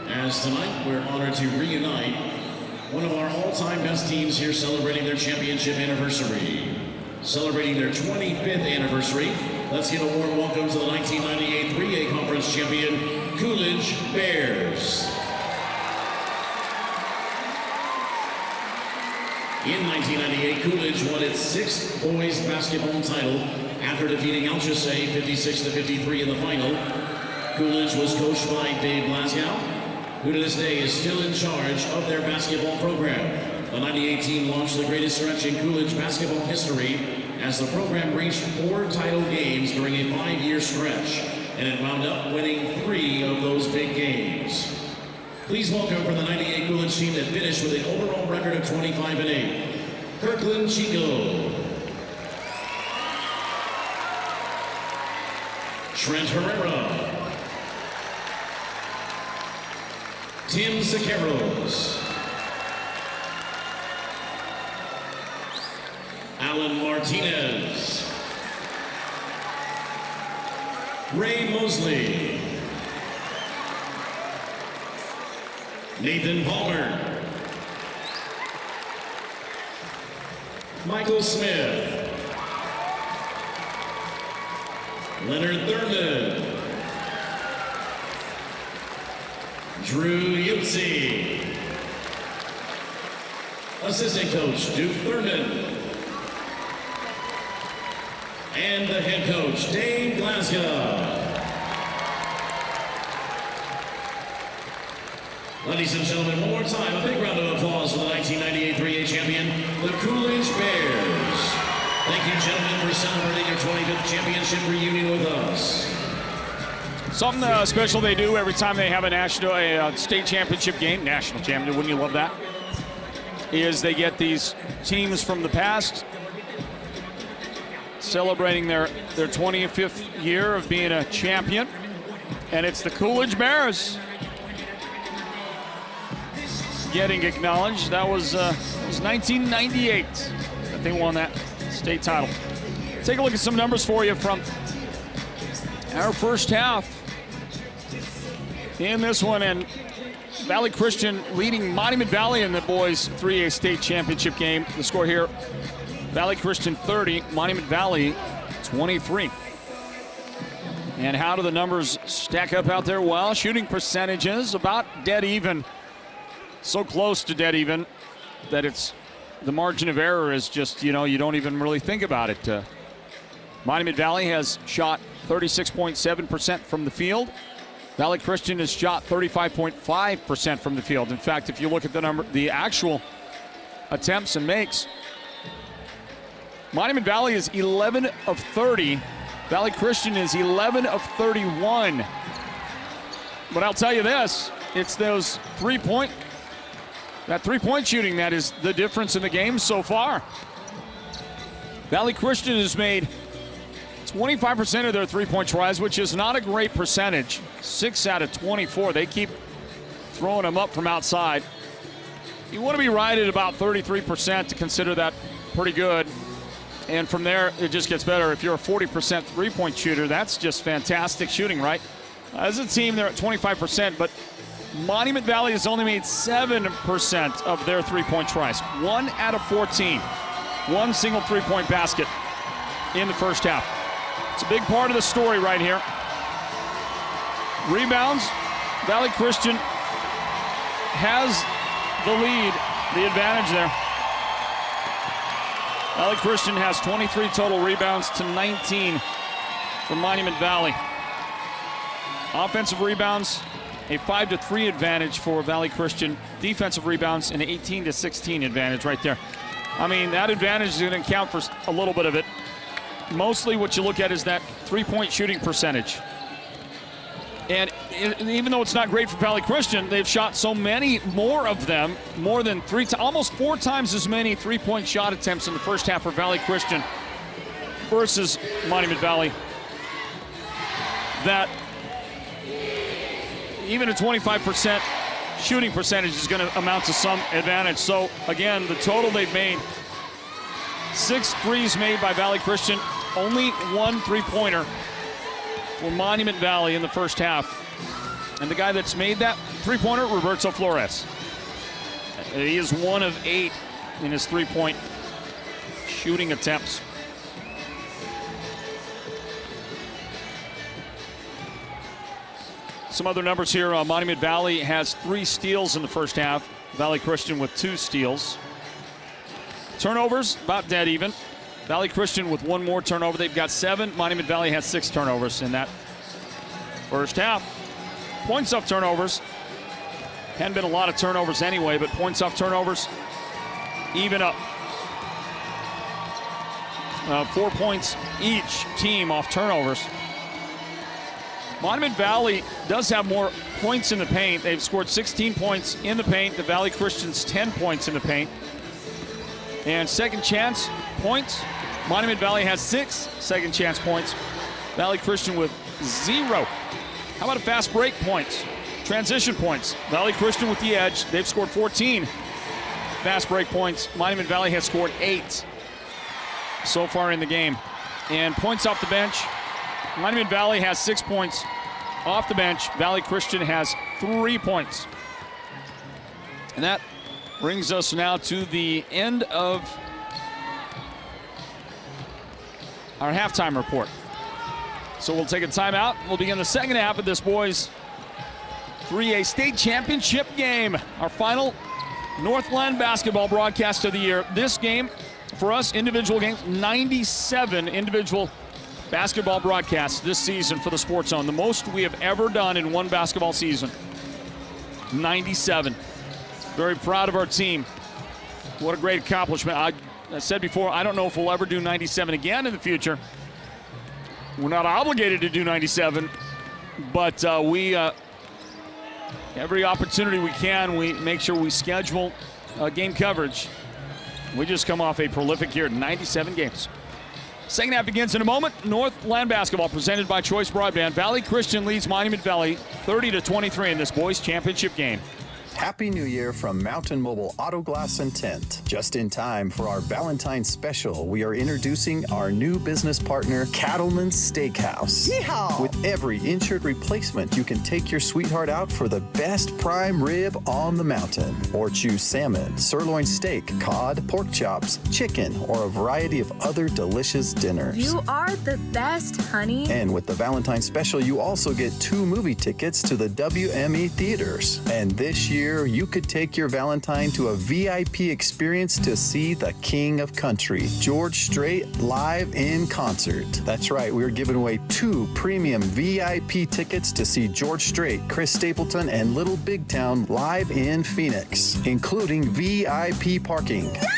as tonight we're honored to reunite one of our all-time best teams here celebrating their championship anniversary. Celebrating their 25th anniversary, let's give a warm welcome to the 1998 3A Conference champion, Coolidge Bears. In 1998, Coolidge won its 6th boys basketball title after defeating Alchesay 56-53 in the final. Coolidge was coached by Dave Glasgow, who to this day is still in charge of their basketball program. The 98 team launched the greatest stretch in Coolidge basketball history as the program reached 4 title games during a 5-year stretch, and it wound up winning 3 of those big games. Please welcome from the 98 Coolidge team that finished with an overall record of 25-8, Kirkland Chico, Trent Herrera, Tim Siqueiros, Alan Martinez, Ray Mosley, Nathan Palmer, Michael Smith, Leonard Thurman, Drew Yupsey, assistant coach Duke Thurman, and the head coach Dave Glasgow. Ladies and gentlemen, one more time, a big round of applause for the 1998 3A champion, the Coolidge Bears. Thank you, gentlemen, for celebrating your 25th championship reunion with us. Something special they do every time they have a state championship game, national championship, wouldn't you love that? Is they get these teams from the past celebrating their 25th year of being a champion, and it's the Coolidge Bears getting acknowledged. That was 1998 that they won that state title. Take a look at some numbers for you from our first half in this one, and Valley Christian leading Monument Valley in the boys 3A state championship game. The score here, Valley Christian 30, Monument Valley 23. And how do the numbers stack up out there? Well, shooting percentages about dead even. So close to dead even that it's the margin of error is just, you don't even really think about it. Monument Valley has shot 36.7% from the field. Valley Christian has shot 35.5% from the field. In fact, if you look at the actual attempts and makes, Monument Valley is 11 of 30. Valley Christian is 11 of 31. But I'll tell you this, it's those three-point shooting that is the difference in the game so far. Valley Christian has made 25% of their three-point tries, which is not a great percentage. 6 out of 24. They keep throwing them up from outside. You want to be right at about 33% to consider that pretty good. And from there, it just gets better. If you're a 40% three-point shooter, that's just fantastic shooting, right? As a team, they're at 25%, but Monument Valley has only made 7% of their three-point tries. 1 out of 14. One single three-point basket in the first half. It's a big part of the story right here. Rebounds, Valley Christian has the lead, the advantage there. Valley Christian has 23 total rebounds to 19 for Monument Valley. Offensive rebounds, a 5-3 advantage for Valley Christian. Defensive rebounds, an 18-16 advantage right there. I mean, that advantage is going to count for a little bit of it. Mostly what you look at is that three-point shooting percentage. And even though it's not great for Valley Christian, they've shot so many more of them, more than almost 4 times as many three-point shot attempts in the first half for Valley Christian versus Monument Valley, that even a 25% shooting percentage is going to amount to some advantage. So again, the total they've made, 6 threes made by Valley Christian, only 1 three-pointer for Monument Valley in the first half. And the guy that's made that three-pointer, Roberto Flores. He is 1 of 8 in his three-point shooting attempts. Some other numbers here. Monument Valley has 3 steals in the first half. Valley Christian with 2 steals. Turnovers, about dead even. Valley Christian with 1 more turnover. They've got 7. Monument Valley has 6 turnovers in that first half. Points off turnovers. Hadn't been a lot of turnovers anyway, but points off turnovers even up. 4 points each team off turnovers. Monument Valley does have more points in the paint. They've scored 16 points in the paint. The Valley Christians 10 points in the paint. And second chance points, Monument Valley has 6 second chance points. Valley Christian with 0. How about a fast break points? Transition points. Valley Christian with the edge. They've scored 14 fast break points. Monument Valley has scored 8 so far in the game. And points off the bench, Monument Valley has 6 points off the bench. Valley Christian has 3 points. And that brings us now to the end of our halftime report. So we'll take a timeout. We'll begin the second half of this boys 3A state championship game. Our final Northland basketball broadcast of the year. This game, for us, individual games, 97 individual basketball broadcasts this season for the Sports Zone. The most we have ever done in one basketball season. 97. Very proud of our team. What a great accomplishment. I said before, I don't know if we'll ever do 97 again in the future. We're not obligated to do 97, but we every opportunity we can, we make sure we schedule game coverage. We just come off a prolific year, 97 games. Second half begins in a moment. Northland basketball presented by Choice Broadband. Valley Christian leads Monument Valley 30-23 in this boys championship game. Happy New Year from Mountain Mobile Auto Glass and Tint. Just in time for our Valentine's special, we are introducing our new business partner, Cattleman's Steakhouse. Yeehaw! With every insured replacement, you can take your sweetheart out for the best prime rib on the mountain. Or choose salmon, sirloin steak, cod, pork chops, chicken, or a variety of other delicious dinners. You are the best, honey. And with the Valentine's special, you also get 2 movie tickets to the WME theaters. And this year, you could take your Valentine to a VIP experience to see the King of Country, George Strait, live in concert. That's right, we're giving away 2 premium VIP tickets to see George Strait, Chris Stapleton, and Little Big Town live in Phoenix, including VIP parking. Yes!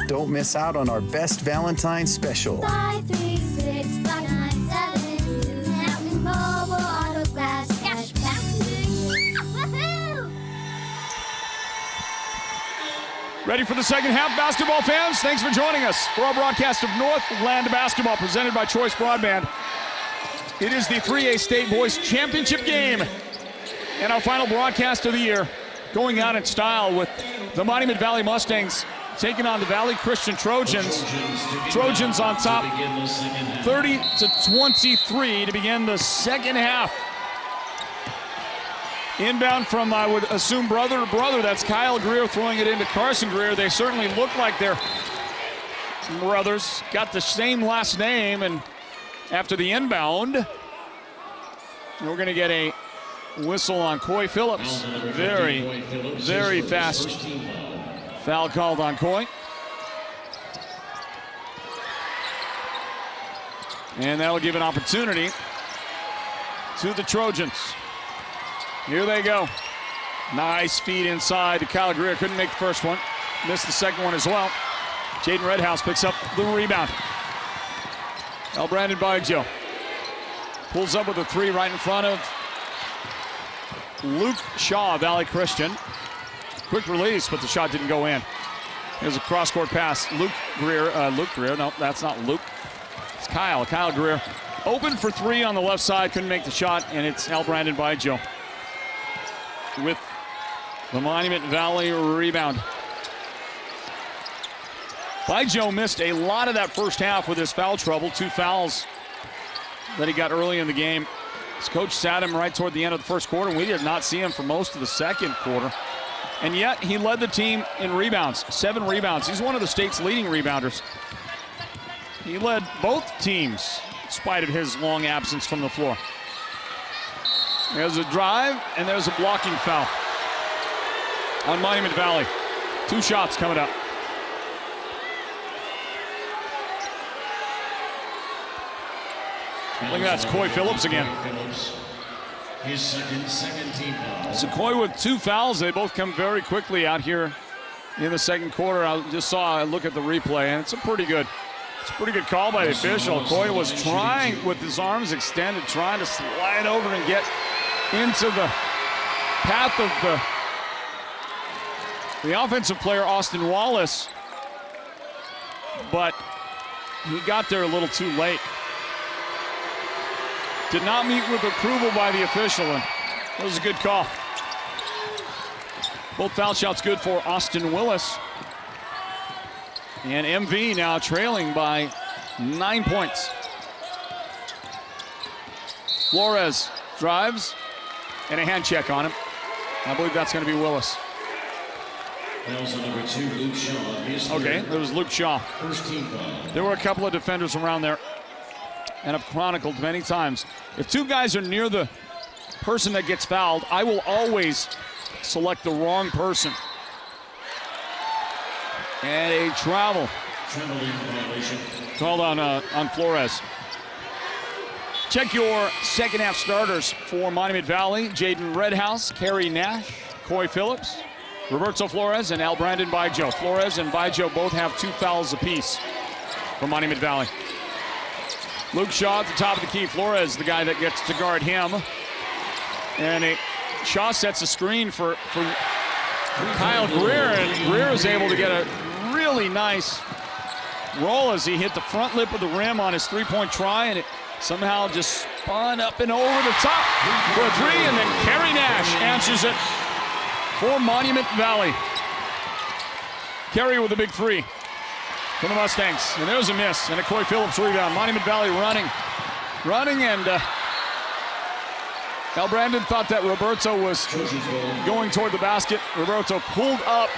Don't miss out on our best Valentine special. 536-5972. Mountain Mobile Auto Glass Cash Back. Woohoo! Ready for the second half, basketball fans? Thanks for joining us for our broadcast of Northland basketball presented by Choice Broadband. It is the 3A State Boys Championship game and our final broadcast of the year, going out in style with the Monument Valley Mustangs taking on the Valley Christian Trojans. Trojans on top, 30-23 to begin the second half. Inbound from, I would assume, brother to brother. That's Kyle Greer throwing it into Carson Greer. They certainly look like they're brothers. Got the same last name, and after the inbound, we're going to get a whistle on Coy Phillips. Very, very fast foul called on Coy. And that'll give an opportunity to the Trojans. Here they go. Nice feed inside to Kyle Greer. Couldn't make the first one. Missed the second one as well. Jaden Redhouse picks up the rebound. Brandon Baggio pulls up with a three right in front of Luke Shaw, Valley Christian. Quick release, but the shot didn't go in. Here's a cross-court pass. Luke Greer. No, that's not Luke. It's Kyle. Kyle Greer open for three on the left side. Couldn't make the shot, and it's Brandon Baggio with the Monument Valley rebound. Baggio missed a lot of that first half with his foul trouble. 2 fouls that he got early in the game. His coach sat him right toward the end of the first quarter, and we did not see him for most of the second quarter. And yet he led the team in rebounds, 7 rebounds. He's one of the state's leading rebounders. He led both teams in spite of his long absence from the floor. There's a drive, and there's a blocking foul on Monument Valley. 2 shots coming up. Look at that, it's Coy Phillips again. His second team foul. So Coy with 2 fouls. They both come very quickly out here in the second quarter. I just saw a look at the replay, and it's a pretty good call by the official. Coy was trying, with his arms extended, trying to slide over and get into the path of the offensive player, Austin Wallace, but he got there a little too late. Did not meet with approval by the official, and that was a good call. Both foul shots good for Austin Willis. And MV now trailing by 9 points. Flores drives, and a hand check on him. I believe that's going to be Willis. That was number 2, Luke Shaw. Okay, there was Luke Shaw. First team foul. There were a couple of defenders around there, and I've chronicled many times. If 2 guys are near the person that gets fouled, I will always select the wrong person. And a travel. Traveling violation. Called on Flores. Check your second half starters for Monument Valley. Jaden Redhouse, Kerry Nash, Coy Phillips, Roberto Flores, and Brandon Baggio. Flores and Baggio both have 2 fouls apiece for Monument Valley. Luke Shaw at the top of the key. Flores, the guy that gets to guard him. And Shaw sets a screen for Kyle Greer, and Greer is able to get a really nice roll as he hit the front lip of the rim on his three-point try, and it somehow just spun up and over the top for a three, and then Kerry Nash answers it for Monument Valley. Kerry with a big three for the Mustangs, and there's a miss, and a Coy Phillips rebound. Monument Valley running, and Brandon thought that Roberto was going toward the basket. Roberto pulled up.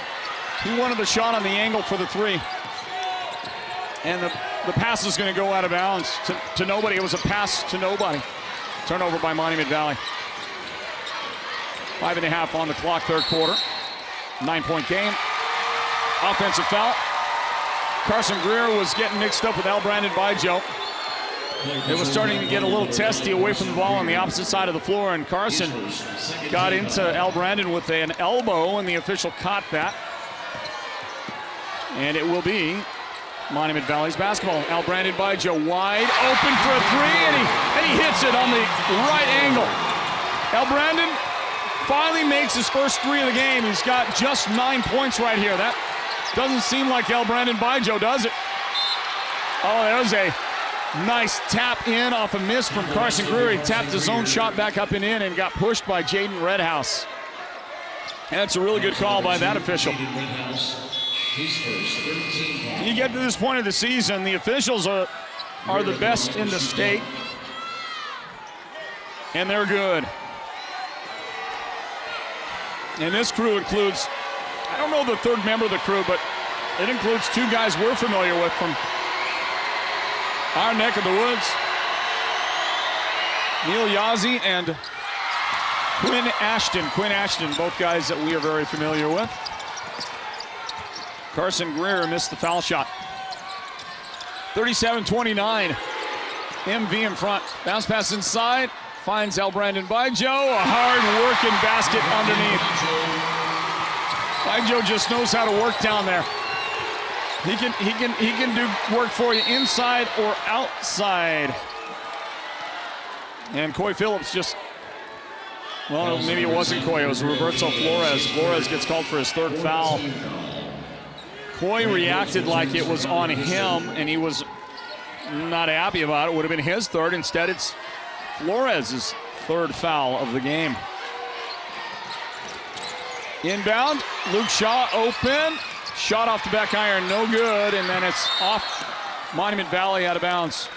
He wanted the shot on the angle for the three. And the pass is going to go out of bounds to nobody. It was a pass to nobody. Turnover by Monument Valley. 5.5 on the clock, third quarter. 9-point game. Offensive foul. Carson Greer was getting mixed up with Brandon Baggio. It was starting to get a little testy away from the ball on the opposite side of the floor, and Carson got into Brandon with an elbow, and the official caught that. And it will be Monument Valley's basketball. Brandon Baggio wide open for a three, and he hits it on the right angle. Brandon finally makes his first three of the game. He's got just 9 points right here. That doesn't seem like Brandon Baggio, does it? Oh, there's a nice tap in off a miss from Carson Greer. He tapped his own shot back up and in and got pushed by Jaden Redhouse. That's a really good call by that official. You get to this point of the season, the officials are the best in the state, and they're good. And this crew includes, I don't know the third member of the crew, but it includes two guys we're familiar with from our neck of the woods. Neil Yazzie and Quinn Ashton, both guys that we are very familiar with. Carson Greer missed the foul shot. 37-29, MV in front. Bounce pass inside, finds L. Brandon Baijo, a hard-working basket underneath. Baijo just knows how to work down there. He can do work for you inside or outside. And Coy Phillips just, well, maybe it wasn't Coy, it was Roberto Flores. Flores gets called for his third foul. Coy reacted like it was on him, and he was not happy about it. Would have been his third. Instead, it's Flores' third foul of the game. Inbound, Luke Shaw open. Shot off the back iron, no good, and then it's off Monument Valley, out of bounds.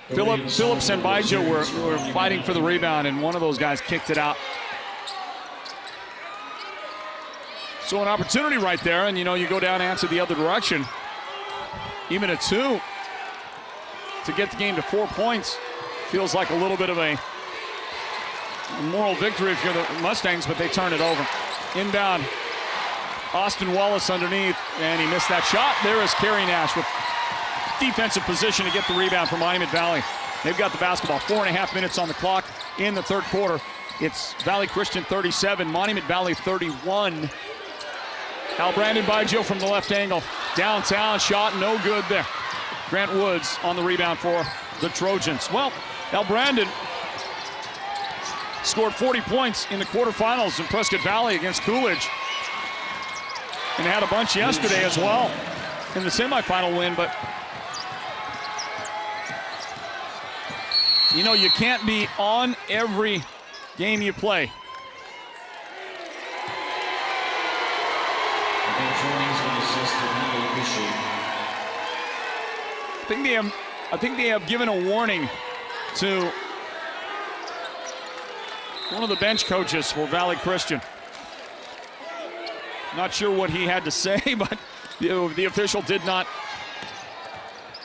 Phillips and Baijo were fighting for the rebound, and one of those guys kicked it out. So an opportunity right there, and you know, you go down and answer the other direction. Even a 2 to get the game to 4 points feels like a little bit of a moral victory if you're the Mustangs, but they turn it over. Inbound, Austin Wallace underneath, and he missed that shot. There is Kerry Nash with defensive position to get the rebound for Monument Valley. They've got the basketball. 4.5 minutes on the clock in the third quarter. It's Valley Christian 37, Monument Valley 31. Al Brandon Baijo from the left angle. Downtown shot, no good there. Grant Woods on the rebound for the Trojans. Well, Al Brandon scored 40 points in the quarterfinals in Prescott Valley against Coolidge. And had a bunch yesterday as well in the semifinal win, but you know, you can't be on every game you play. I think they have given a warning to one of the bench coaches for Valley Christian. Not sure what he had to say, but the official did not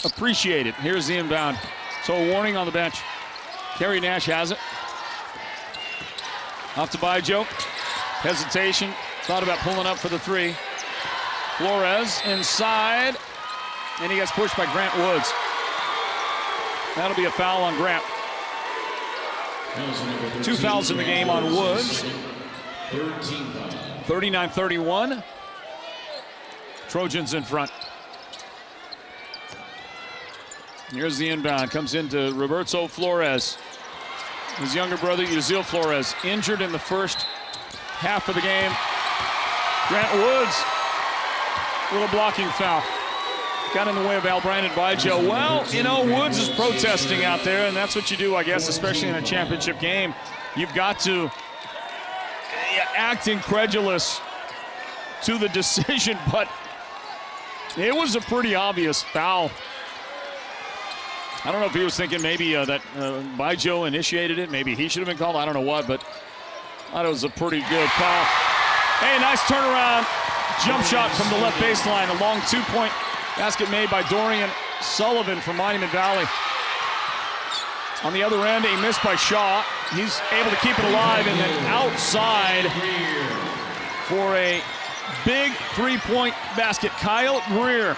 appreciate it. Here's the inbound. So a warning on the bench. Kerry Nash has it. Off to Baijo. Hesitation. Thought about pulling up for the 3. Flores inside. And he gets pushed by Grant Woods. That'll be a foul on Grant. 2 fouls in the game on Woods. 39-31. Trojans in front. Here's the inbound. Comes into Roberto Flores. His younger brother, Uzil Flores, injured in the first half of the game. Grant Woods with a blocking foul. Got in the way of Al Brandon Baijo. Well, you know, Woods is protesting out there, and that's what you do, I guess, especially in a championship game. You've got to act incredulous to the decision, but it was a pretty obvious foul. I don't know if he was thinking maybe that Baijo initiated it. Maybe he should have been called. I don't know what, but I thought it was a pretty good call. Hey, nice turnaround. Jump shot from the left baseline. A long 2-point basket made by Dorian Sullivan from Monument Valley. On the other end, a miss by Shaw. He's able to keep it alive, and then outside for a big 3-point basket. Kyle Greer.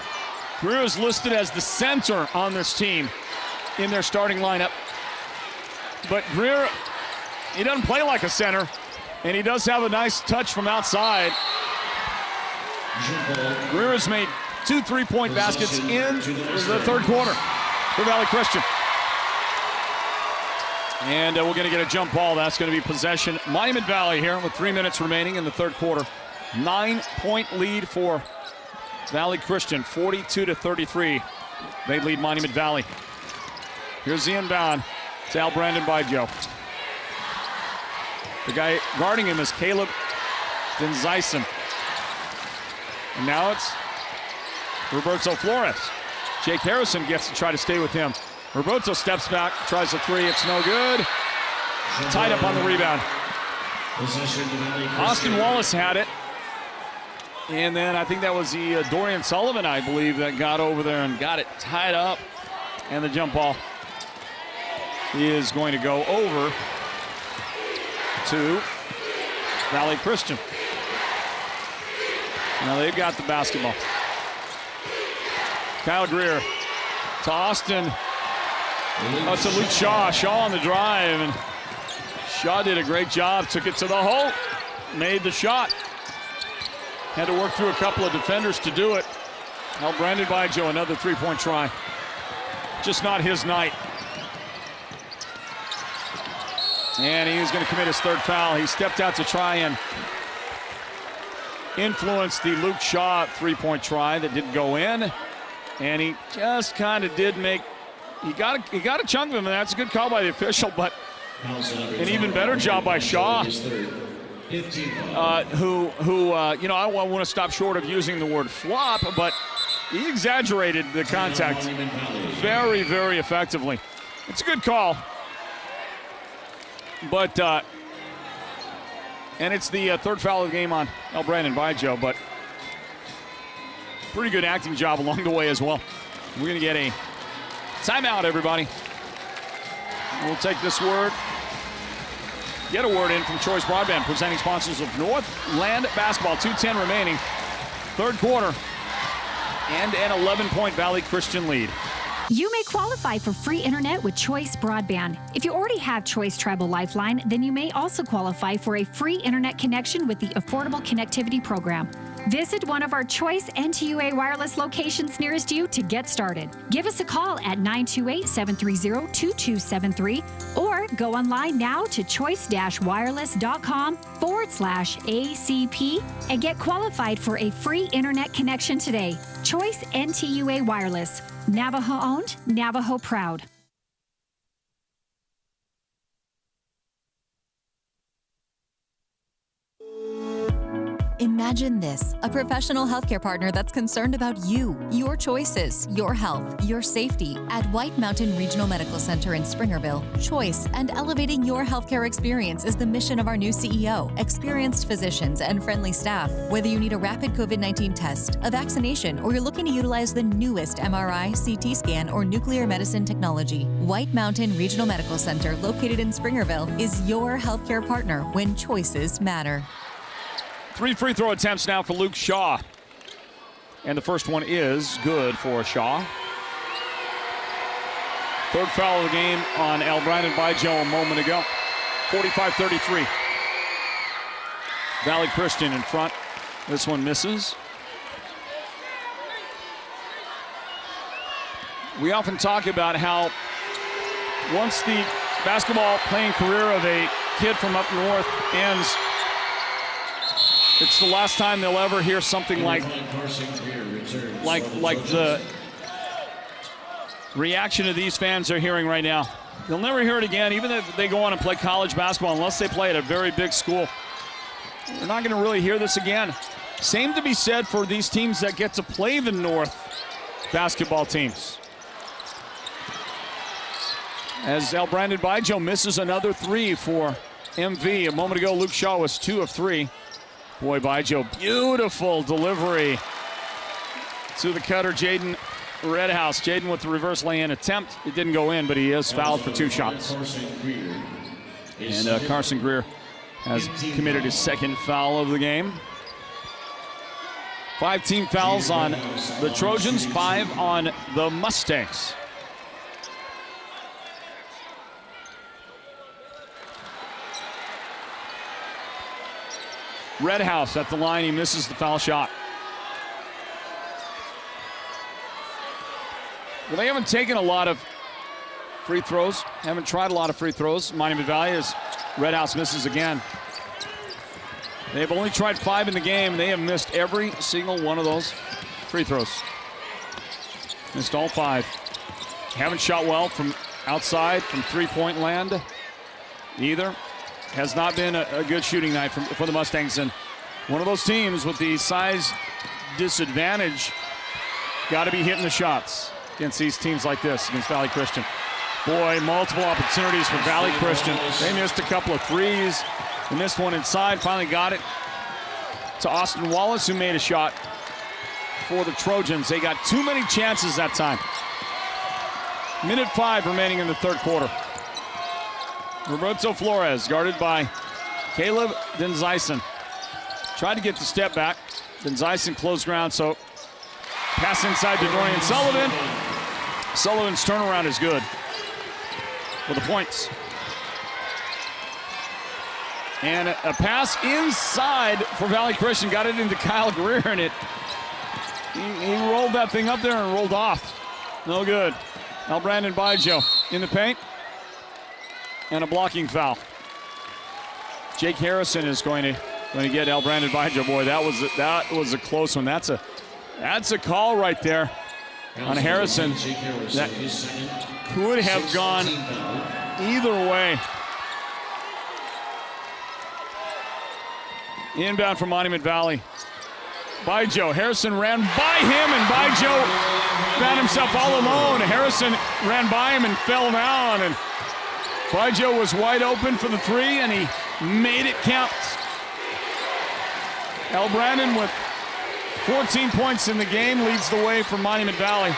Greer is listed as the center on this team in their starting lineup. But Greer, he doesn't play like a center, and he does have a nice touch from outside. Greer has made 2 3-point baskets in the third quarter for Valley Christian. And we're going to get a jump ball. That's going to be possession. Monument Valley here with 3 minutes remaining in the third quarter. 9-point lead for Valley Christian, 42-33. They lead Monument Valley. Here's the inbound. It's Al Brandon Baijo. The guy guarding him is Caleb Denzyson. And now it's Roberto Flores. Jake Harrison gets to try to stay with him. Roberto steps back, tries a 3, it's no good. Tied up on the rebound. Possession to Valley Christian. Austin Wallace had it. And then I think that was the Dorian Sullivan, I believe, that got over there and got it tied up. And the jump ball is going to go over to Valley Christian. Now they've got the basketball. Kyle Greer to Austin. Oh, to Luke Shaw. Shaw on the drive. And Shaw did a great job. Took it to the hole. Made the shot. Had to work through a couple of defenders to do it. Now Brandon Bijo, another three-point try. Just not his night. And he is going to commit his third foul. He stepped out to try and influence the Luke Shaw three-point try that didn't go in. And he just kind of did make, he got a chunk of him, and that's a good call by the official, but an even better job by Shaw, who you know, I want to stop short of using the word flop, but he exaggerated the contact very, very effectively. It's a good call. But, and it's the third foul of the game on Brandon Bijo, but pretty good acting job along the way as well. We're going to get a timeout, everybody. We'll take this word, get a word in from Choice Broadband, presenting sponsors of Northland basketball. 2:10 remaining, third quarter, and an 11-point Valley Christian lead. You may qualify for free internet with Choice Broadband. If you already have Choice Tribal Lifeline, then you may also qualify for a free internet connection with the Affordable Connectivity Program. Visit one of our Choice NTUA wireless locations nearest you to get started. Give us a call at 928-730-2273 or go online now to choice-wireless.com/ACP and get qualified for a free internet connection today. Choice NTUA Wireless. Navajo owned, Navajo proud. Imagine this, a professional healthcare partner that's concerned about you, your choices, your health, your safety. At White Mountain Regional Medical Center in Springerville, choice and elevating your healthcare experience is the mission of our new CEO. Experienced physicians and friendly staff. Whether you need a rapid COVID-19 test, a vaccination, or you're looking to utilize the newest MRI, CT scan, or nuclear medicine technology, White Mountain Regional Medical Center, located in Springerville, is your healthcare partner when choices matter. 3 free throw attempts now for Luke Shaw. And the first one is good for Shaw. Third foul of the game on Brandon Bijo a moment ago. 45-33. Valley Christian in front. This one misses. We often talk about how once the basketball playing career of a kid from up north ends, it's the last time they'll ever hear something like the reaction of these fans are hearing right now. They'll never hear it again, even if they go on and play college basketball, unless they play at a very big school. They're not going to really hear this again. Same to be said for these teams that get to play the North basketball teams. As Brandon Bijo misses another three for MV. A moment ago, Luke Shaw was 2 of 3. Boy, Bijo, beautiful delivery to the cutter, Jaden Redhouse. Jaden with the reverse lay-in attempt. It didn't go in, but he is fouled for 2 shots. And Carson Greer has committed his second foul of the game. 5 team fouls on the Trojans, 5 on the Mustangs. Redhouse at the line, he misses the foul shot. Well, they haven't taken a lot of free throws, haven't tried a lot of free throws. Monument Valley as Redhouse misses again. They've only tried 5 in the game. They have missed every single one of those free throws. Missed all 5. Haven't shot well from outside, from three-point land either. Has not been a good shooting night for the Mustangs. And one of those teams with the size disadvantage got to be hitting the shots against these teams like this, against Valley Christian. Boy, multiple opportunities for Valley Christian. They missed a couple of threes. They missed one inside, finally got it to Austin Wallace, who made a shot for the Trojans. They got too many chances that time. Minute 5 remaining in the third quarter. Roberto Flores, guarded by Caleb Denzeisen. Tried to get the step back. Denzeisen closed ground, so pass inside to Dorian Sullivan. Sullivan's turnaround is good for the points. And a pass inside for Valley Christian. Got it into Kyle Greer, and he rolled that thing up there and rolled off. No good. Now Brandon Bijo in the paint. And a blocking foul. Jake Harrison is going to get El Brandon Bijo. Boy, that was a close one. That's a call right there on Harrison. That could have gone either way. Inbound from Monument Valley. Bijo. Harrison ran by him, and Bijo found himself all alone. Harrison ran by him and fell down, and Bijo was wide open for the three, and he made it count. El Brandon with 14 points in the game leads the way for Monument Valley.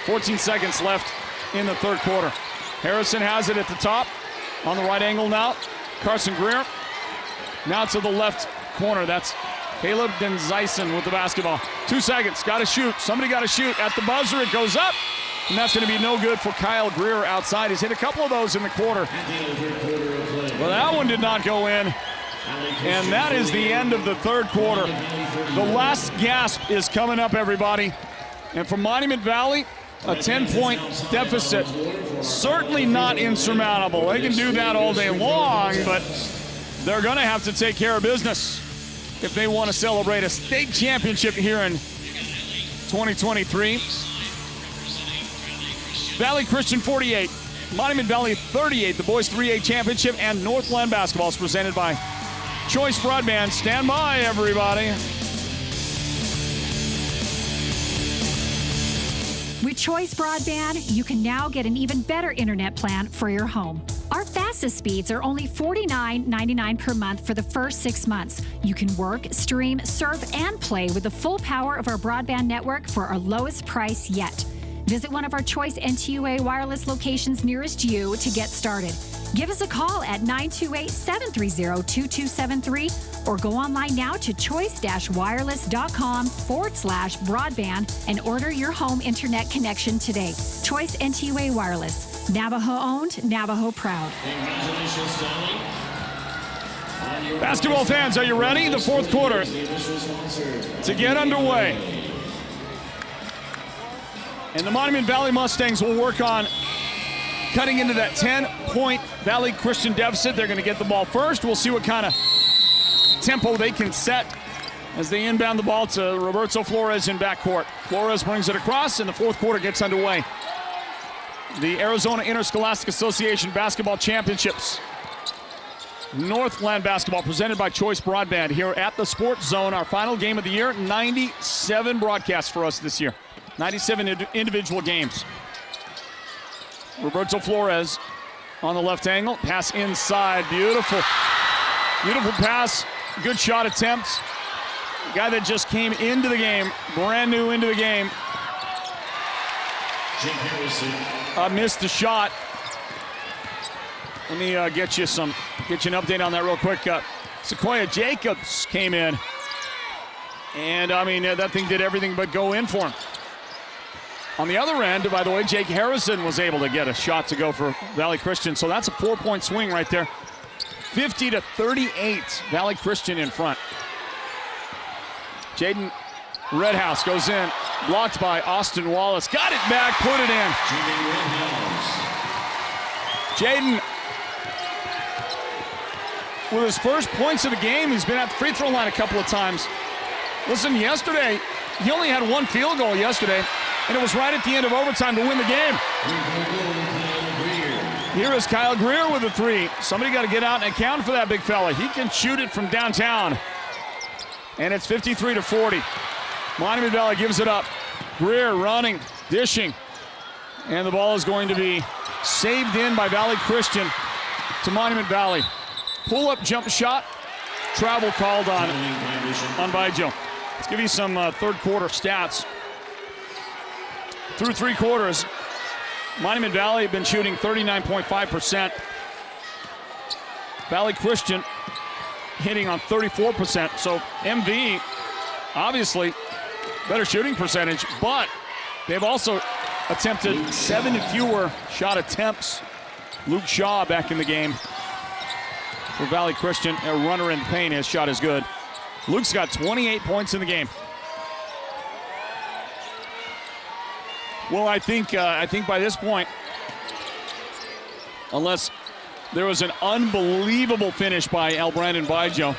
14 seconds left in the third quarter. Harrison has it at the top. On the right angle now, Carson Greer. Now to the left corner. That's Caleb Denzeisen with the basketball. 2 seconds. Got to shoot. Somebody got to shoot. At the buzzer, it goes up. And that's going to be no good for Kyle Greer outside. He's hit a couple of those in the quarter. Well, that one did not go in. And that is the end of the third quarter. The last gasp is coming up, everybody. And for Monument Valley, a 10-point deficit. Certainly not insurmountable. They can do that all day long, but they're going to have to take care of business if they want to celebrate a state championship here in 2023. Valley Christian 48, Monument Valley 38, the boys 3A championship, and Northland basketball is presented by Choice Broadband. Stand by, everybody. With Choice Broadband, you can now get an even better internet plan for your home. Our fastest speeds are only $49.99 per month for the first 6 months. You can work, stream, surf, and play with the full power of our broadband network for our lowest price yet. Visit one of our Choice NTUA wireless locations nearest you to get started. Give us a call at 928-730-2273 or go online now to choice-wireless.com/broadband and order your home internet connection today. Choice NTUA Wireless. Navajo owned, Navajo proud. Basketball fans, are you ready? The fourth quarter to get underway. And the Monument Valley Mustangs will work on cutting into that 10-point Valley Christian deficit. They're going to get the ball first. We'll see what kind of tempo they can set as they inbound the ball to Roberto Flores in backcourt. Flores brings it across, and the fourth quarter gets underway. The Arizona Interscholastic Association Basketball Championships. Northland basketball presented by Choice Broadband here at the Sports Zone. Our final game of the year, 97 broadcasts for us this year. 97 individual games. Roberto Flores on the left angle. Pass inside. Beautiful. Beautiful pass. Good shot attempt. Guy that just came into the game. Brand new into the game. Missed the shot. Let me get you an update on that real quick. Sequoia Jacobs came in. And, I mean, that thing did everything but go in for him. On the other end, by the way, Jake Harrison was able to get a shot to go for Valley Christian. So that's a 4-point swing right there. 50-38, Valley Christian in front. Jaden Redhouse goes in, blocked by Austin Wallace. Got it back, put it in. Jaden, with his first points of the game, he's been at the free throw line a couple of times. Listen, yesterday, he only had one field goal yesterday, and it was right at the end of overtime to win the game. Here is Kyle Greer with a three. Somebody got to get out and account for that big fella. He can shoot it from downtown. And it's 53-40. Monument Valley gives it up. Greer running, dishing. And the ball is going to be saved in by Valley Christian to Monument Valley. Pull-up jump shot, travel called on Baijo. Let's give you some third quarter stats. Through 3 quarters, Monument Valley have been shooting 39.5%. Valley Christian hitting on 34%. So MV, obviously, better shooting percentage, but they've also attempted 7 fewer shot attempts. Luke Shaw back in the game for Valley Christian. A runner in the paint, his shot is good. Luke's got 28 points in the game. Well, I think by this point, unless there was an unbelievable finish by Brandon Baijo,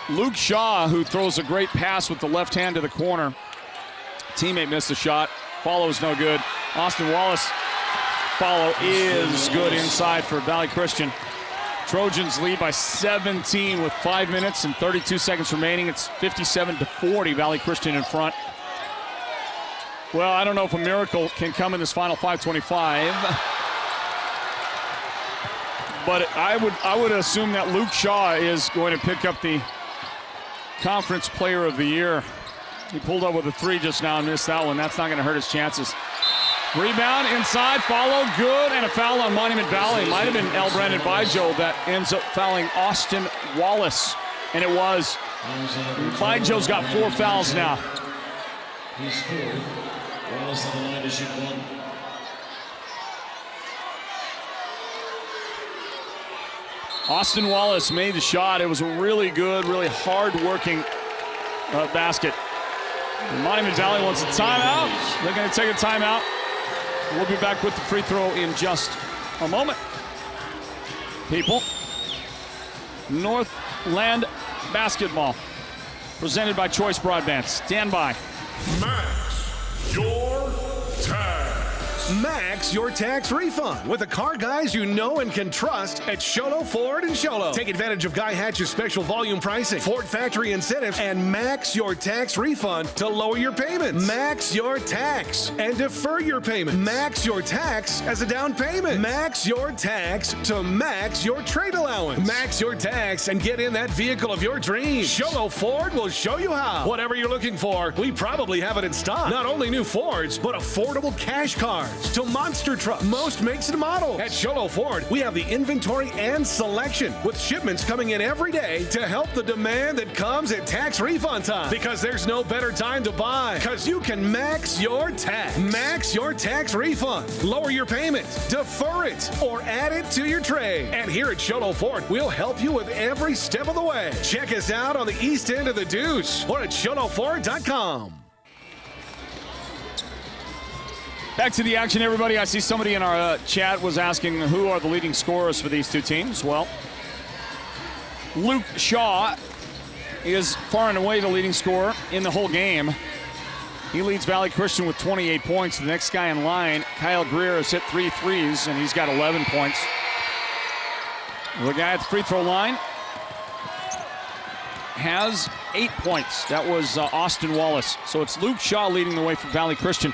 Luke Shaw, who throws a great pass with the left hand to the corner. Teammate missed the shot. Follow is no good. Austin Wallace follow is good inside for Valley Christian. Trojans lead by 17 with 5 minutes and 32 seconds remaining. It's 57-40, Valley Christian in front. Well, I don't know if a miracle can come in this final 5:25. But I would assume that Luke Shaw is going to pick up the Conference Player of the Year. He pulled up with a 3 just now and missed that one. That's not going to hurt his chances. Rebound inside, follow, good, and a foul on Monument Valley. Might have been Brandon Baijo that ends up fouling Austin Wallace, and it was. Baijo's got 4 fouls now. He scored. Wallace on the line to shoot 1. Austin Wallace made the shot. It was a really good, really hard-working basket. Monument Valley wants a timeout. They're going to take a timeout. We'll be back with the free throw in just a moment. People, Northland basketball, presented by Choice Broadband. Stand by. Max your tax. Max your tax refund with the car guys you know and can trust at Sholo Ford and Sholo. Take advantage of Guy Hatch's special volume pricing, Ford factory incentives, and max your tax refund to lower your payments. Max your tax and defer your payment. Max your tax as a down payment. Max your tax to max your trade allowance. Max your tax and get in that vehicle of your dreams. Sholo Ford will show you how. Whatever you're looking for, we probably have it in stock. Not only new Fords, but affordable cash cards to monster trucks, most makes and models. At Sholo Ford, we have the inventory and selection, with shipments coming in every day to help the demand that comes at tax refund time. Because there's no better time to buy, because you can max your tax. Max your tax refund. Lower your payment, defer it, or add it to your trade. And here at Sholo Ford, we'll help you with every step of the way. Check us out on the east end of the Deuce or at SholoFord.com. Back to the action, everybody. I see somebody in our chat was asking who are the leading scorers for these two teams. Well, Luke Shaw is far and away the leading scorer in the whole game. He leads Valley Christian with 28 points. The next guy in line, Kyle Greer, has hit 3 threes, and he's got 11 points. The guy at the free throw line has 8 points. That was Austin Wallace. So it's Luke Shaw leading the way for Valley Christian.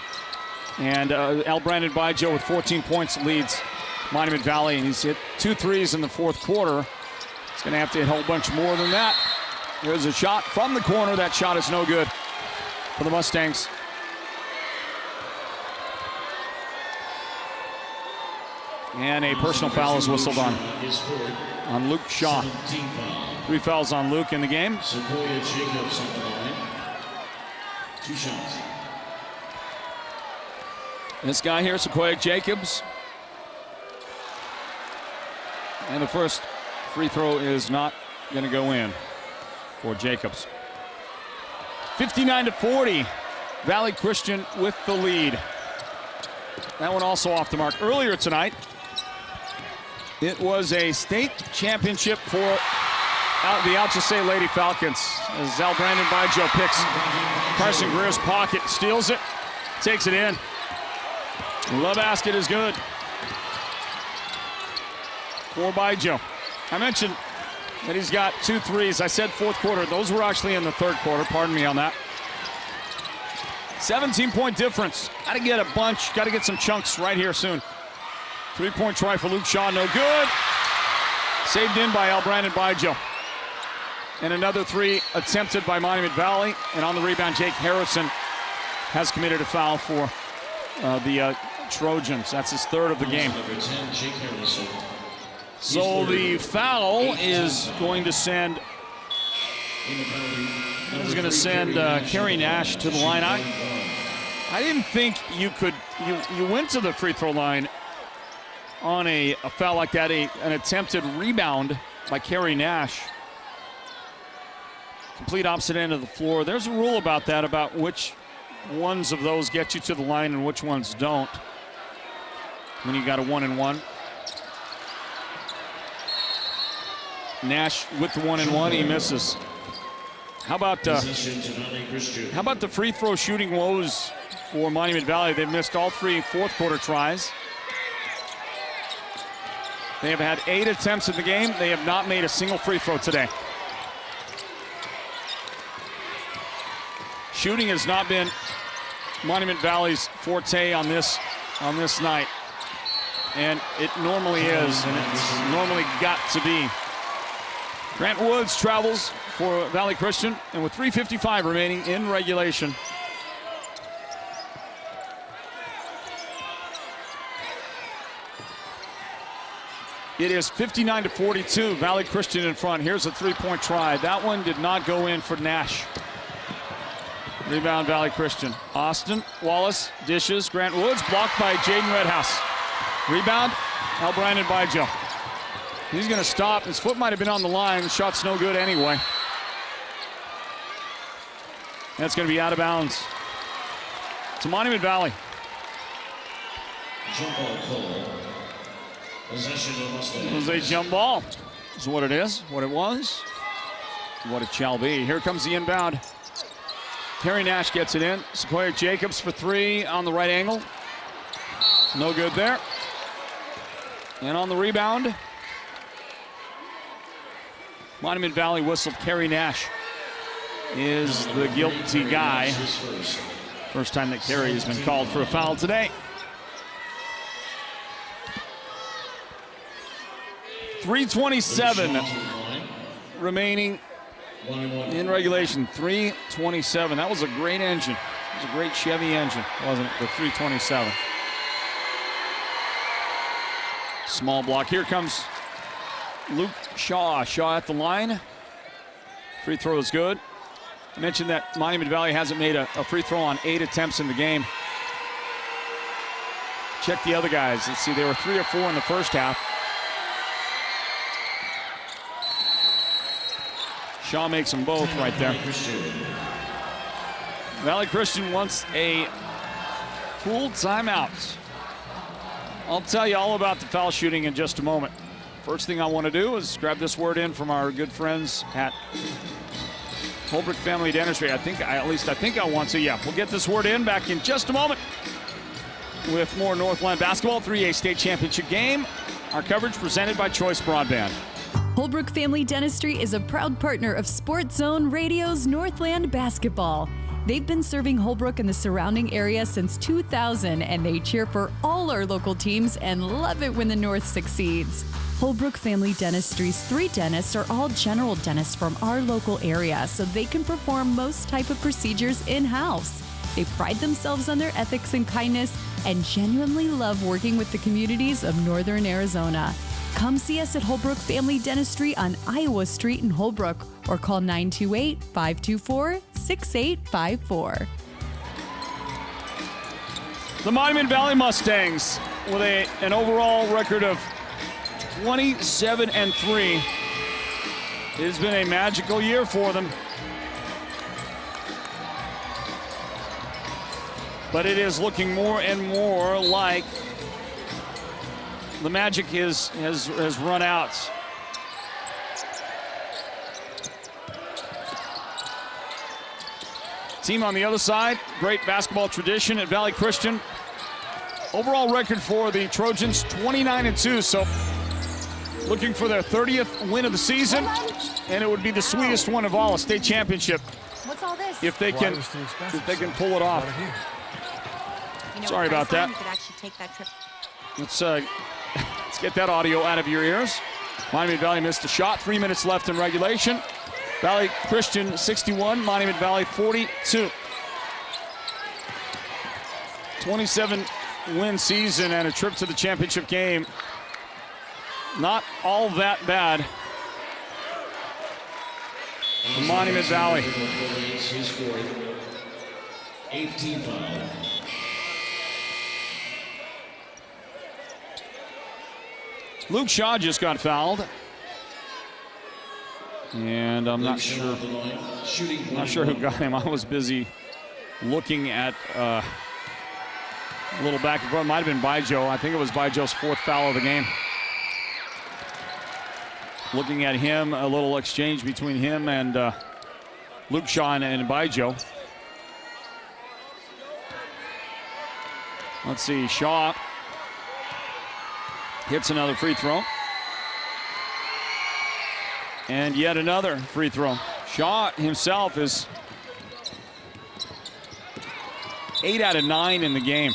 And Brandon Baijo with 14 points leads Monument Valley, and he's hit 2 threes in the fourth quarter. He's going to have to hit a whole bunch more than that. There's a shot from the corner. That shot is no good for the Mustangs. And a personal foul is whistled on Luke Shaw. 3 fouls on Luke in the game. Sequoia Jacobs on the line. 2 shots. This guy here, Sequoia Jacobs. And the first free throw is not going to go in for Jacobs. 59-40. Valley Christian with the lead. That one also off the mark. Earlier tonight, it was a state championship for the Alchese Lady Falcons. As Brandon Baijo picks Carson Greer's pocket, steals it, takes it in. The basket is good for Baijo. I mentioned that he's got 2 threes. I said fourth quarter. Those were actually in the third quarter. Pardon me on that. 17-point difference. Got to get a bunch, got to get some chunks right here soon. 3-point try for Luke Shaw, no good. Saved in by Brandon Bijo. And another 3 attempted by Monument Valley. And on the rebound, Jake Harrison has committed a foul for the Trojans. That's his 3rd of the game. Number 10, Jake Harrison. So the foul is going to send Kerry Nash to the line. I didn't think you could. You went to the free throw line on a foul like that, an attempted rebound by Kerry Nash. Complete opposite end of the floor. There's a rule about that, about which ones of those get you to the line and which ones don't. When you got a 1-and-1. Nash with the 1-and-1, he misses. How about the free throw shooting woes for Monument Valley? They've missed all 3 fourth-quarter tries. They have had 8 attempts in the game. They have not made a single free throw today. Shooting has not been Monument Valley's forte on this night. And it normally is, and it's normally got to be. Grant Woods travels for Valley Christian, and with 3:55 remaining in regulation. It is 59-42, Valley Christian in front. Here's a 3-point try. That one did not go in for Nash. Rebound, Valley Christian. Austin Wallace dishes. Grant Woods blocked by Jaden Redhouse. Rebound, Brandon Bijo. He's going to stop. His foot might have been on the line. The shot's no good anyway. That's going to be out of bounds. To Monument Valley. Jump ball call. Possession of Mustang. It was a jump ball. Is what it is, what it was, what it shall be. Here comes the inbound. Kerry Nash gets it in. Sequoia Jacobs for 3 on the right angle. No good there. And on the rebound, Monument Valley whistled. Kerry Nash is the guilty guy. First time that Kerry has been called for a foul today. 3:27 remaining in regulation. 3:27. That was a great engine. It was a great Chevy engine, wasn't it? The 3:27. Small block. Here comes Luke Shaw. Shaw at the line. Free throw is good. I mentioned that Monument Valley hasn't made a free throw on 8 attempts in the game. Check the other guys. Let's see, they were 3 or 4 in the first half. Shaw makes them both right there. Valley Christian wants a full timeout. I'll tell you all about the foul shooting in just a moment. First thing I want to do is grab this word in from our good friends at Holbrook Family Dentistry. I think I want to. Yeah, we'll get this word in back in just a moment with more Northland basketball, 3A state championship game. Our coverage presented by Choice Broadband. Holbrook Family Dentistry is a proud partner of Sports Zone Radio's Northland Basketball. They've been serving Holbrook and the surrounding area since 2000, and they cheer for all our local teams and love it when the North succeeds. Holbrook Family Dentistry's 3 dentists are all general dentists from our local area, so they can perform most type of procedures in-house. They pride themselves on their ethics and kindness and genuinely love working with the communities of Northern Arizona. Come see us at Holbrook Family Dentistry on Iowa Street in Holbrook or call 928-524-6854. The Monument Valley Mustangs with an overall record of 27-3. It has been a magical year for them. But it is looking more and more like the magic has run out. Team on the other side, great basketball tradition at Valley Christian. Overall record for the Trojans, 29-2, so looking for their 30th win of the season, and it would be the sweetest one of all, a state championship. What's all this? if they can pull it off. Sorry about that. You could actually take that trip. Let's get that audio out of your ears. Monument Valley missed a shot. 3 minutes left in regulation. Valley Christian 61, Monument Valley 42. 27-win season and a trip to the championship game. Not all that bad for Monument Valley. His fourth, 18 foul. Luke Shaw just got fouled. And I'm not sure who got him. I was busy looking at a little back and forth. Might have been Baijo. I think it was Baijo's fourth foul of the game. Looking at him, a little exchange between him and Luke Shaw and Baijo. Let's see, Shaw hits another free throw. And yet another free throw. Shaw himself is 8 out of 9 in the game.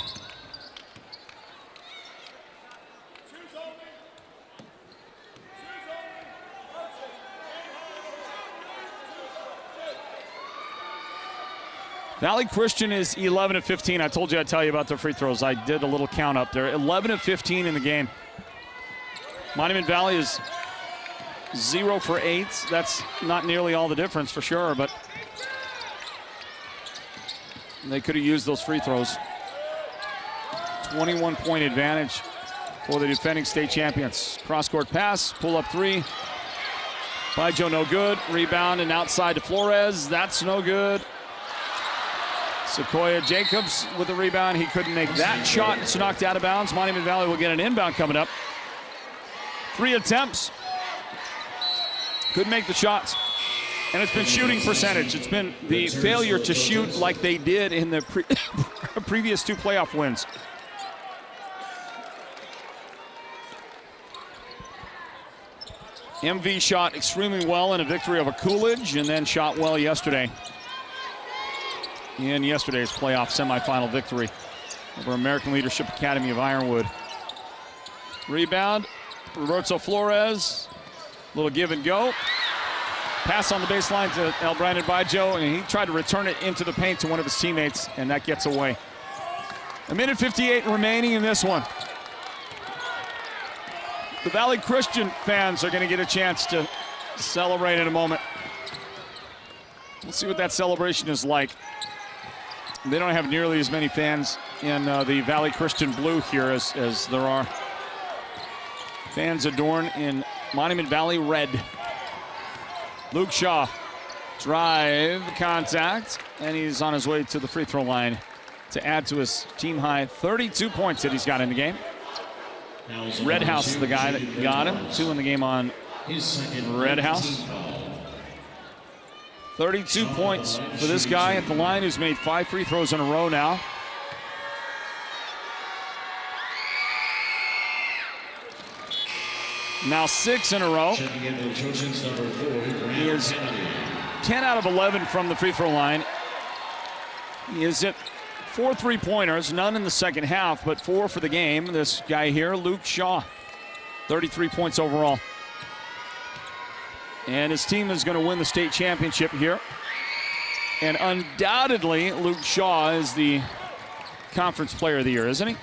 Valley Christian is 11 of 15. I told you I'd tell you about their free throws. I did a little count up there. 11 of 15 in the game. Monument Valley is 0 for 8. That's not nearly all the difference for sure, but they could have used those free throws. 21-point advantage for the defending state champions. Cross-court pass, pull-up three. Baijo no good. Rebound and outside to Flores. That's no good. Sequoia Jacobs with the rebound. He couldn't make that shot. It's knocked out of bounds. Monument Valley will get an inbound coming up. 3 attempts. Couldn't make the shots. And it's been shooting percentage. It's been the failure to shoot like they did in the previous 2 playoff wins. MV shot extremely well in a victory over Coolidge and then shot well yesterday in yesterday's playoff semifinal victory over American Leadership Academy of Ironwood. Rebound, Roberto Flores. Little give and go. Pass on the baseline to El Brandon Baijo, and he tried to return it into the paint to one of his teammates, and that gets away. 1:58 remaining in this one. The Valley Christian fans are going to get a chance to celebrate in a moment. We'll see what that celebration is like. They don't have nearly as many fans in the Valley Christian blue here as there are fans adorned in Monument Valley red. Luke Shaw, drive, contact, and he's on his way to the free throw line to add to his team high 32 points that he's got in the game. Red House, the guy that got him, 2 in the game on Red House. 32 points for this guy at the line who's made 5 free throws in a row now. Now 6 in a row. He is 10 out of 11 from the free throw line. He is at 4 3-pointers, none in the second half, but 4 for the game. This guy here, Luke Shaw, 33 points overall. And his team is going to win the state championship here. And undoubtedly, Luke Shaw is the conference player of the year, isn't he?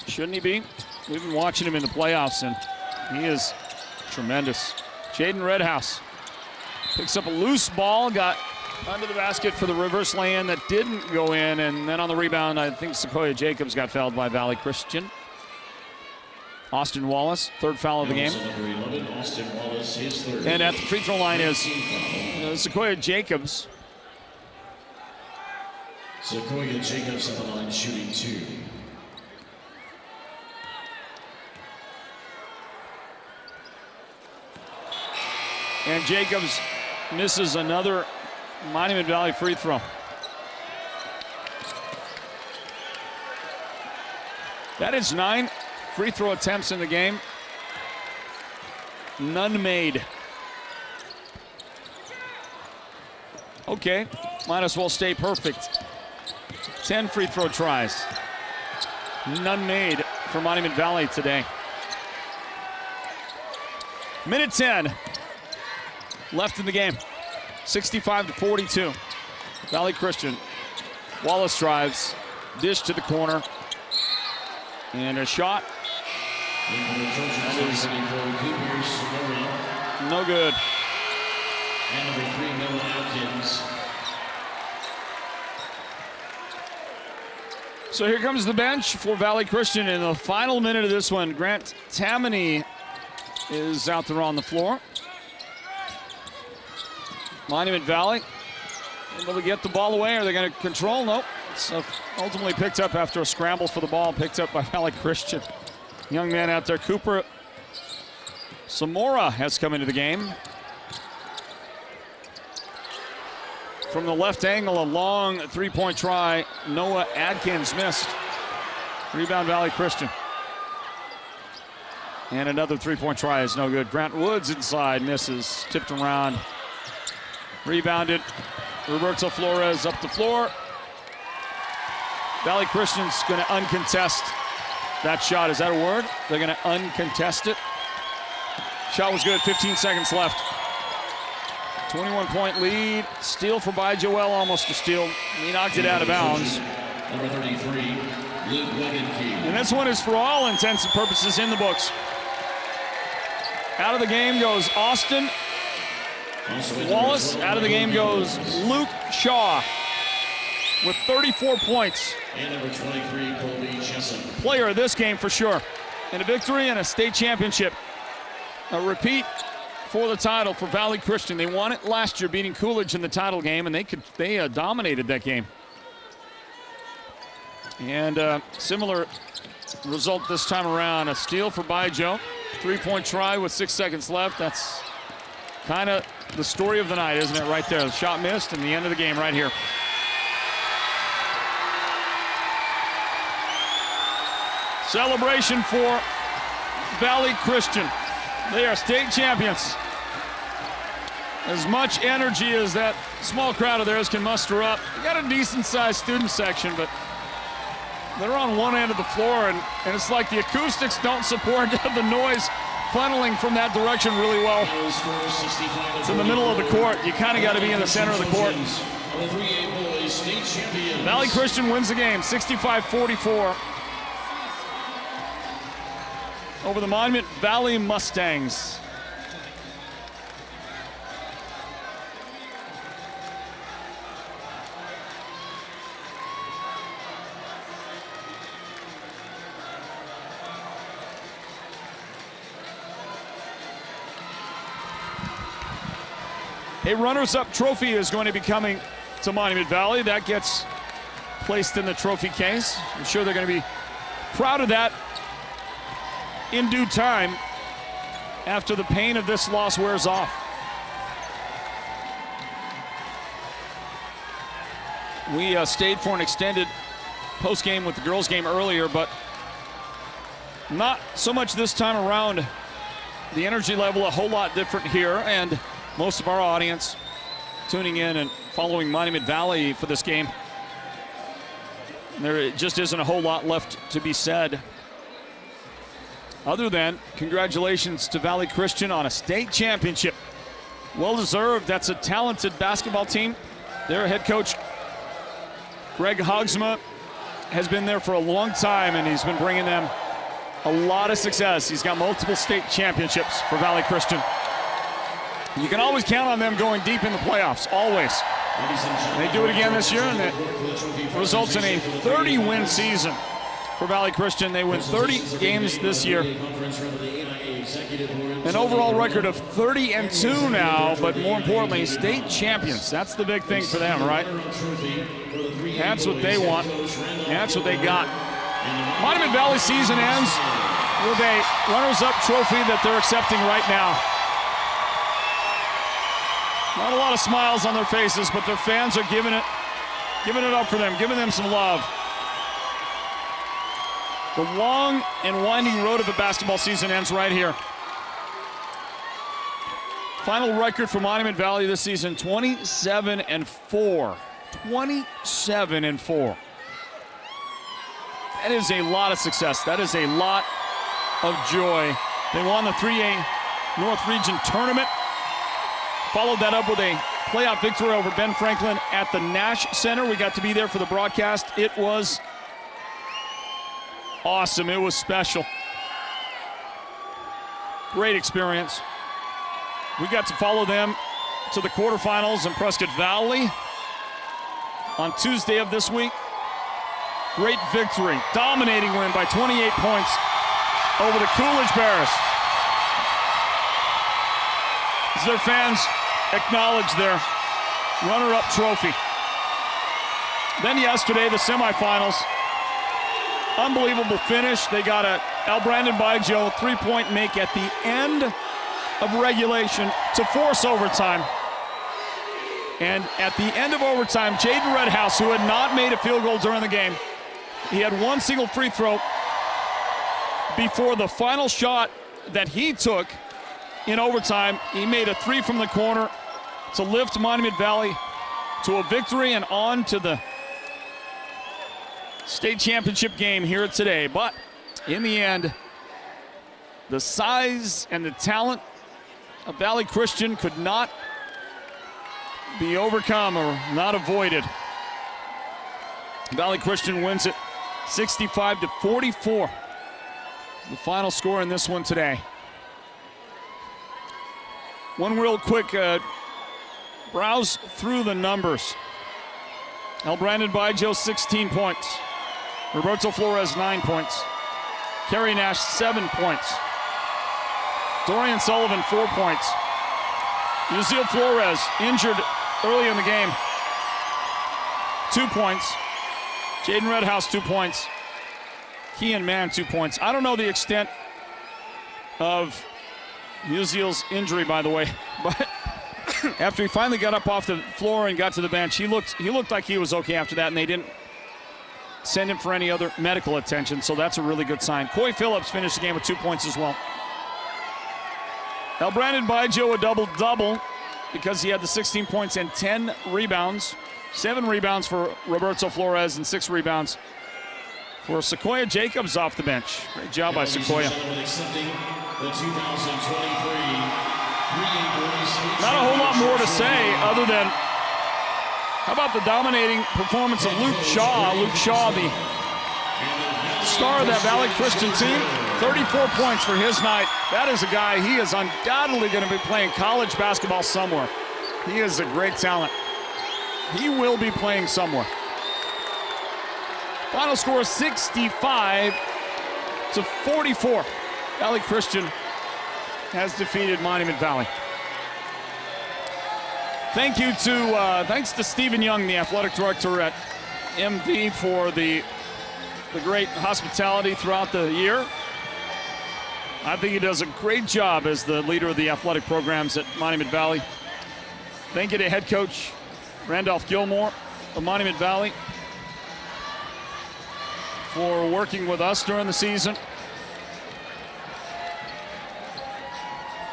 Shouldn't he be? We've been watching him in the playoffs, and he is tremendous. Jaden Redhouse picks up a loose ball, got under the basket for the reverse lay-in that didn't go in, and then on the rebound, I think Sequoia Jacobs got fouled by Valley Christian. Austin Wallace, 3rd foul of the game. And at the free throw line is Sequoia Jacobs. Sequoia Jacobs at the line shooting 2. And Jacobs misses another Monument Valley free throw. That is 9 free throw attempts in the game. None made. Okay, might as well stay perfect. 10 free throw tries. None made for Monument Valley today. Minute 10 left in the game. 65-42. Valley Christian. Wallace drives. Dish to the corner. And a shot. That is no good. And number 3, Noah Atkins. So here comes the bench for Valley Christian in the final minute of this one. Grant Tammany is out there on the floor. Monument Valley able to get the ball away. Are they going to control? Nope. It's ultimately picked up after a scramble for the ball, picked up by Valley Christian. Young man out there, Cooper Samora, has come into the game. From the left angle, a long three-point try. Noah Adkins missed. Rebound, Valley Christian. And another three-point try is no good. Grant Woods inside, misses. Tipped around. Rebounded. Roberto Flores up the floor. Valley Christian's going to uncontest that shot. Is that a word? They're going to uncontest it. Shot was good, 15 seconds left. 21-point lead. Steal for by Joel, almost a steal. He knocked it out of bounds. Number 33, Luke Wegenke. And this one is for all intents and purposes in the books. Out of the game goes Austin Wallace. Out of the game goes Luke Shaw with 34 points. And number 23, Colby Chesson. Player of this game for sure. And a victory and a state championship. A repeat for the title for Valley Christian. They won it last year, beating Coolidge in the title game, and they dominated that game. And similar result this time around. A steal for Baijo. Three-point try with 6 seconds left. That's kind of the story of the night, isn't it, right there? The shot missed and the end of the game right here. Celebration for Valley Christian. They are state champions. As much energy as that small crowd of theirs can muster up. They got a decent-sized student section, but they're on one end of the floor, and it's like the acoustics don't support the noise funneling from that direction really well. It's in the middle of the court. You kind of got to be in the center of the court. Valley Christian wins the game, 65-44. Over the Monument Valley Mustangs. A runners-up trophy is going to be coming to Monument Valley. That gets placed in the trophy case. I'm sure they're going to be proud of that in due time after the pain of this loss wears off. We stayed for an extended post-game with the girls' game earlier, but not so much this time around. The energy level a whole lot different here, and most of our audience tuning in and following Monument Valley for this game. There just isn't a whole lot left to be said, other than congratulations to Valley Christian on a state championship. Well deserved. That's a talented basketball team. Their head coach, Greg Hogsma, has been there for a long time, and he's been bringing them a lot of success. He's got multiple state championships for Valley Christian. You can always count on them going deep in the playoffs, always. They do it again this year, and it results in a 30-win season for Valley Christian. They win 30 games this year. An overall record of 30-2 now, but more importantly, state champions. That's the big thing for them, right? That's what they want. That's what they got. Monument Valley season ends with a runners-up trophy that they're accepting right now. Not a lot of smiles on their faces, but their fans are giving it up for them, giving them some love. The long and winding road of the basketball season ends right here. Final record for Monument Valley this season, 27-4. 27-4. That is a lot of success. That is a lot of joy. They won the 3A North Region Tournament. Followed that up with a playoff victory over Ben Franklin at the Nash Center. We got to be there for the broadcast. It was awesome. It was special. Great experience. We got to follow them to the quarterfinals in Prescott Valley on Tuesday of this week. Great victory. Dominating win by 28 points over the Coolidge Bears. As their fans acknowledge their runner-up trophy. Then yesterday, the semifinals. Unbelievable finish. They got a El Brandon Baijo three-point make at the end of regulation to force overtime. And at the end of overtime, Jaden Redhouse, who had not made a field goal during the game, he had one single free throw before the final shot that he took in overtime. He made a three from the corner to lift Monument Valley to a victory and on to the state championship game here today. But in the end, the size and the talent of Valley Christian could not be overcome or not avoided. Valley Christian wins it 65-44. The final score in this one today. One real quick browse through the numbers. El Brandon Baijo, 16 points. Roberto Flores, 9 points. Kerry Nash, 7 points. Dorian Sullivan, 4 points. Yuzil Flores, injured early in the game, 2 points. Jaden Redhouse, 2 points. Kean Mann, 2 points. I don't know the extent of Yuzil's injury, by the way, but after he finally got up off the floor and got to the bench, he looked like he was okay after that, and they didn't send him for any other medical attention, so that's a really good sign. Coy Phillips finished the game with 2 points as well. El Brandon Baijo, a double-double because he had the 16 points and 10 rebounds. 7 rebounds for Roberto Flores and 6 rebounds for Sequoia Jacobs off the bench. Great job by Sequoia. Not a whole lot more to say other than how about the dominating performance of Luke Shaw? Luke Shaw, the star of that Valley Christian team, 34 points for his night. That is a guy, he is undoubtedly going to be playing college basketball somewhere. He is a great talent. He will be playing somewhere. Final score 65-44. Valley Christian has defeated Monument Valley. Thanks to Stephen Young, the athletic director at MV, for the great hospitality throughout the year. I think he does a great job as the leader of the athletic programs at Monument Valley. Thank you to head coach Randolph Gilmore of Monument Valley for working with us during the season.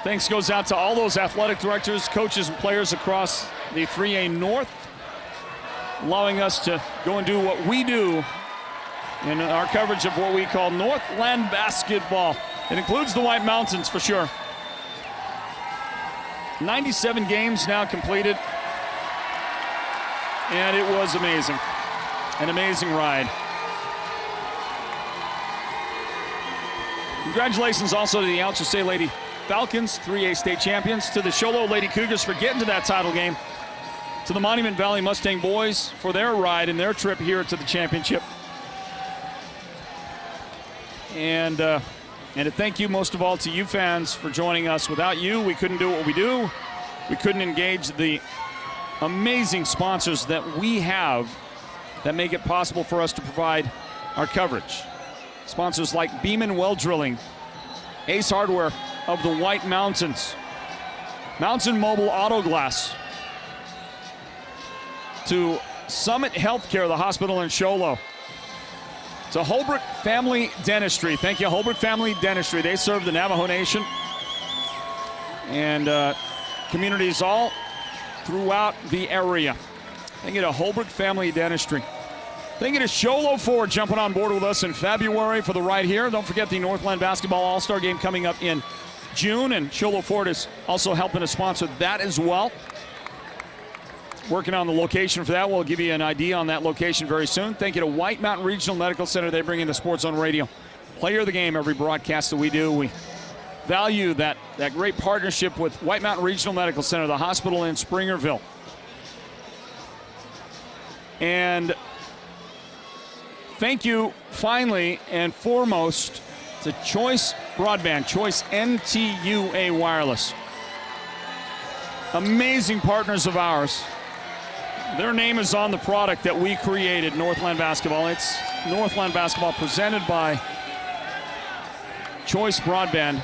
Thanks goes out to all those athletic directors, coaches, and players across the 3A North, allowing us to go and do what we do in our coverage of what we call Northland basketball. It includes the White Mountains for sure. 97 games now completed, and it was amazing. An amazing ride. Congratulations also to the Alger State Lady Falcons, 3A state champions, to the Sholo Lady Cougars for getting to that title game, to the Monument Valley Mustang boys for their ride and their trip here to the championship. And to thank you most of all to you fans for joining us. Without you, we couldn't do what we do. We couldn't engage the amazing sponsors that we have that make it possible for us to provide our coverage. Sponsors like Beeman Well Drilling, Ace Hardware of the White Mountains, Mountain Mobile Auto Glass, to Summit Healthcare, the hospital in Sholo, to Holbrook Family Dentistry. Thank you, Holbrook Family Dentistry. They serve the Navajo Nation. And communities all throughout the area. Thank you to Holbrook Family Dentistry. Thank you to Sholo Ford jumping on board with us in February for the ride here. Don't forget the Northland Basketball All-Star Game coming up in June, and Sholo Ford is also helping to sponsor that as well. Working on the location for that. We'll give you an idea on that location very soon. Thank you to White Mountain Regional Medical Center. They bring in the Sports Zone Radio Player of the Game every broadcast that we do. We value that great partnership with White Mountain Regional Medical Center, the hospital in Springerville. And thank you, finally and foremost, to Choice Broadband, Choice NTUA Wireless. Amazing partners of ours. Their name is on the product that we created, Northland Basketball. It's Northland Basketball presented by Choice Broadband.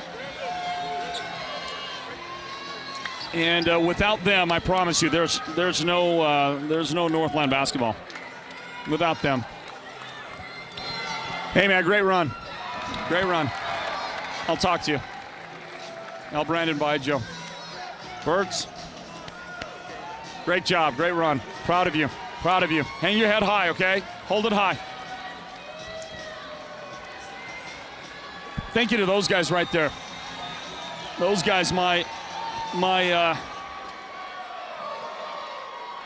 And without them, I promise you, there's no Northland Basketball. Without them. Hey man, great run. Great run. I'll talk to you. Al Brandon by Joe. Burks. Great job, great run. Proud of you, proud of you. Hang your head high, okay? Hold it high. Thank you to those guys right there. Those guys, my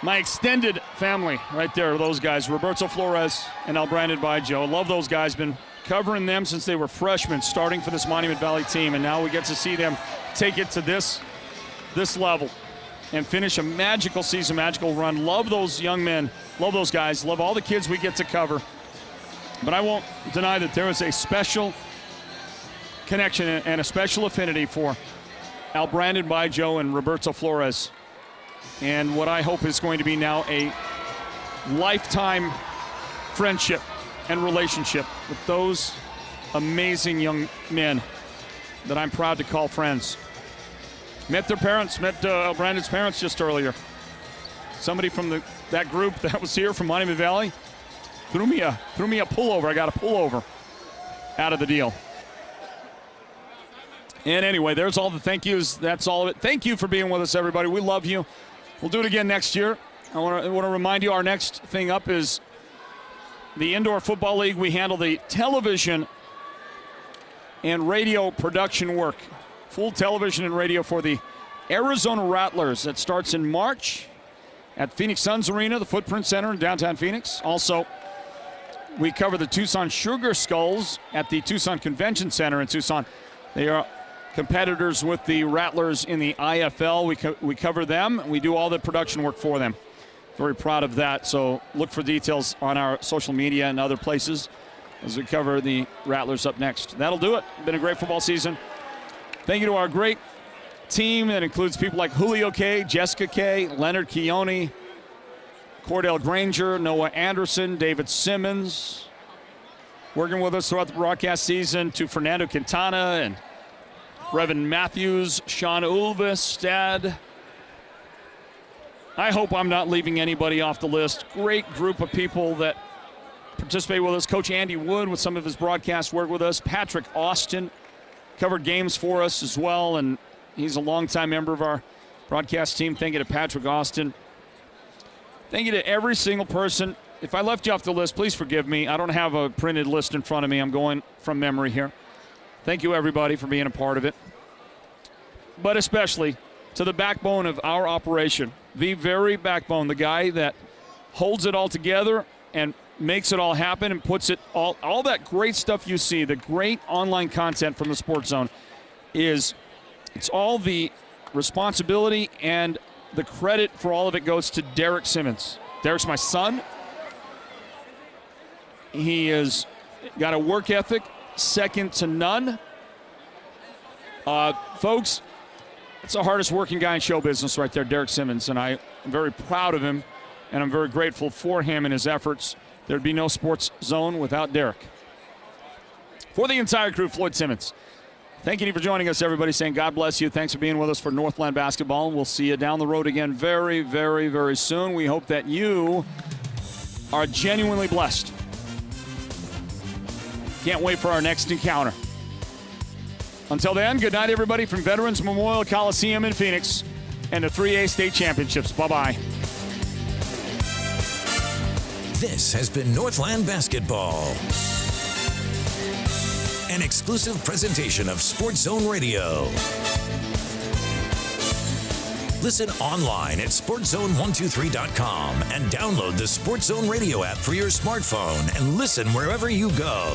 extended family right there, those guys, Roberto Flores and Al Brandon by Joe. Love those guys. Been covering them since they were freshmen, starting for this Monument Valley team, and now we get to see them take it to this level and finish a magical season, magical run. Love those young men, love those guys, love all the kids we get to cover. But I won't deny that there is a special connection and a special affinity for Al Brandon by Joe and Roberto Flores. And what I hope is going to be now a lifetime friendship and relationship with those amazing young men that I'm proud to call friends. Met their parents, met Brandon's parents just earlier. Somebody from that group that was here from Monument Valley threw me a pullover. I got a pullover out of the deal. And anyway, there's all the thank yous. That's all of it. Thank you for being with us, everybody. We love you. We'll do it again next year. I want to remind you, our next thing up is the Indoor Football League. We handle the television and radio production work. Full television and radio for the Arizona Rattlers. That starts in March at Phoenix Suns Arena, the Footprint Center in downtown Phoenix. Also, we cover the Tucson Sugar Skulls at the Tucson Convention Center in Tucson. They are competitors with the Rattlers in the IFL. We cover them. We do all the production work for them. Very proud of that. So look for details on our social media and other places as we cover the Rattlers up next. That'll do it. Been a great football season. Thank you to our great team that includes people like Julio K., Jessica K., Leonard Keone, Cordell Granger, Noah Anderson, David Simmons, working with us throughout the broadcast season, to Fernando Quintana and Brevin Matthews, Sean Ulvestad. I hope I'm not leaving anybody off the list. Great group of people that participate with us. Coach Andy Wood with some of his broadcast work with us. Patrick Austin covered games for us as well, and he's a longtime member of our broadcast team. Thank you to Patrick Austin. Thank you to every single person. If I left you off the list, please forgive me. I don't have a printed list in front of me. I'm going from memory here. Thank you, everybody, for being a part of it. But especially to the backbone of our operation, the very backbone, the guy that holds it all together and makes it all happen and puts it all that great stuff you see, the great online content from the Sports Zone, it's all the responsibility and the credit for all of it goes to Derek Simmons. Derek's my son. He has got a work ethic second to none. Folks, it's the hardest working guy in show business right there, Derek Simmons, and I'm very proud of him, and I'm very grateful for him and his efforts. There'd be no Sports Zone without Derek. For the entire crew, Floyd Simmons, thank you for joining us, everybody, saying God bless you. Thanks for being with us for Northland Basketball. We'll see you down the road again very, very, very soon. We hope that you are genuinely blessed. Can't wait for our next encounter. Until then, good night, everybody, from Veterans Memorial Coliseum in Phoenix. and the 3A state championships. Bye-bye. This has been Northland Basketball, an exclusive presentation of Sports Zone Radio. Listen online at sportszone123.com and download the Sports Zone Radio app for your smartphone and listen wherever you go.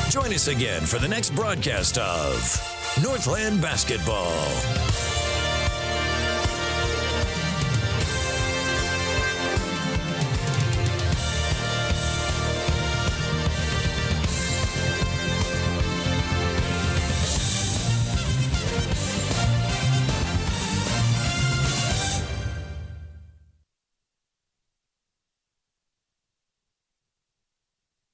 Join us again for the next broadcast of Northland Basketball.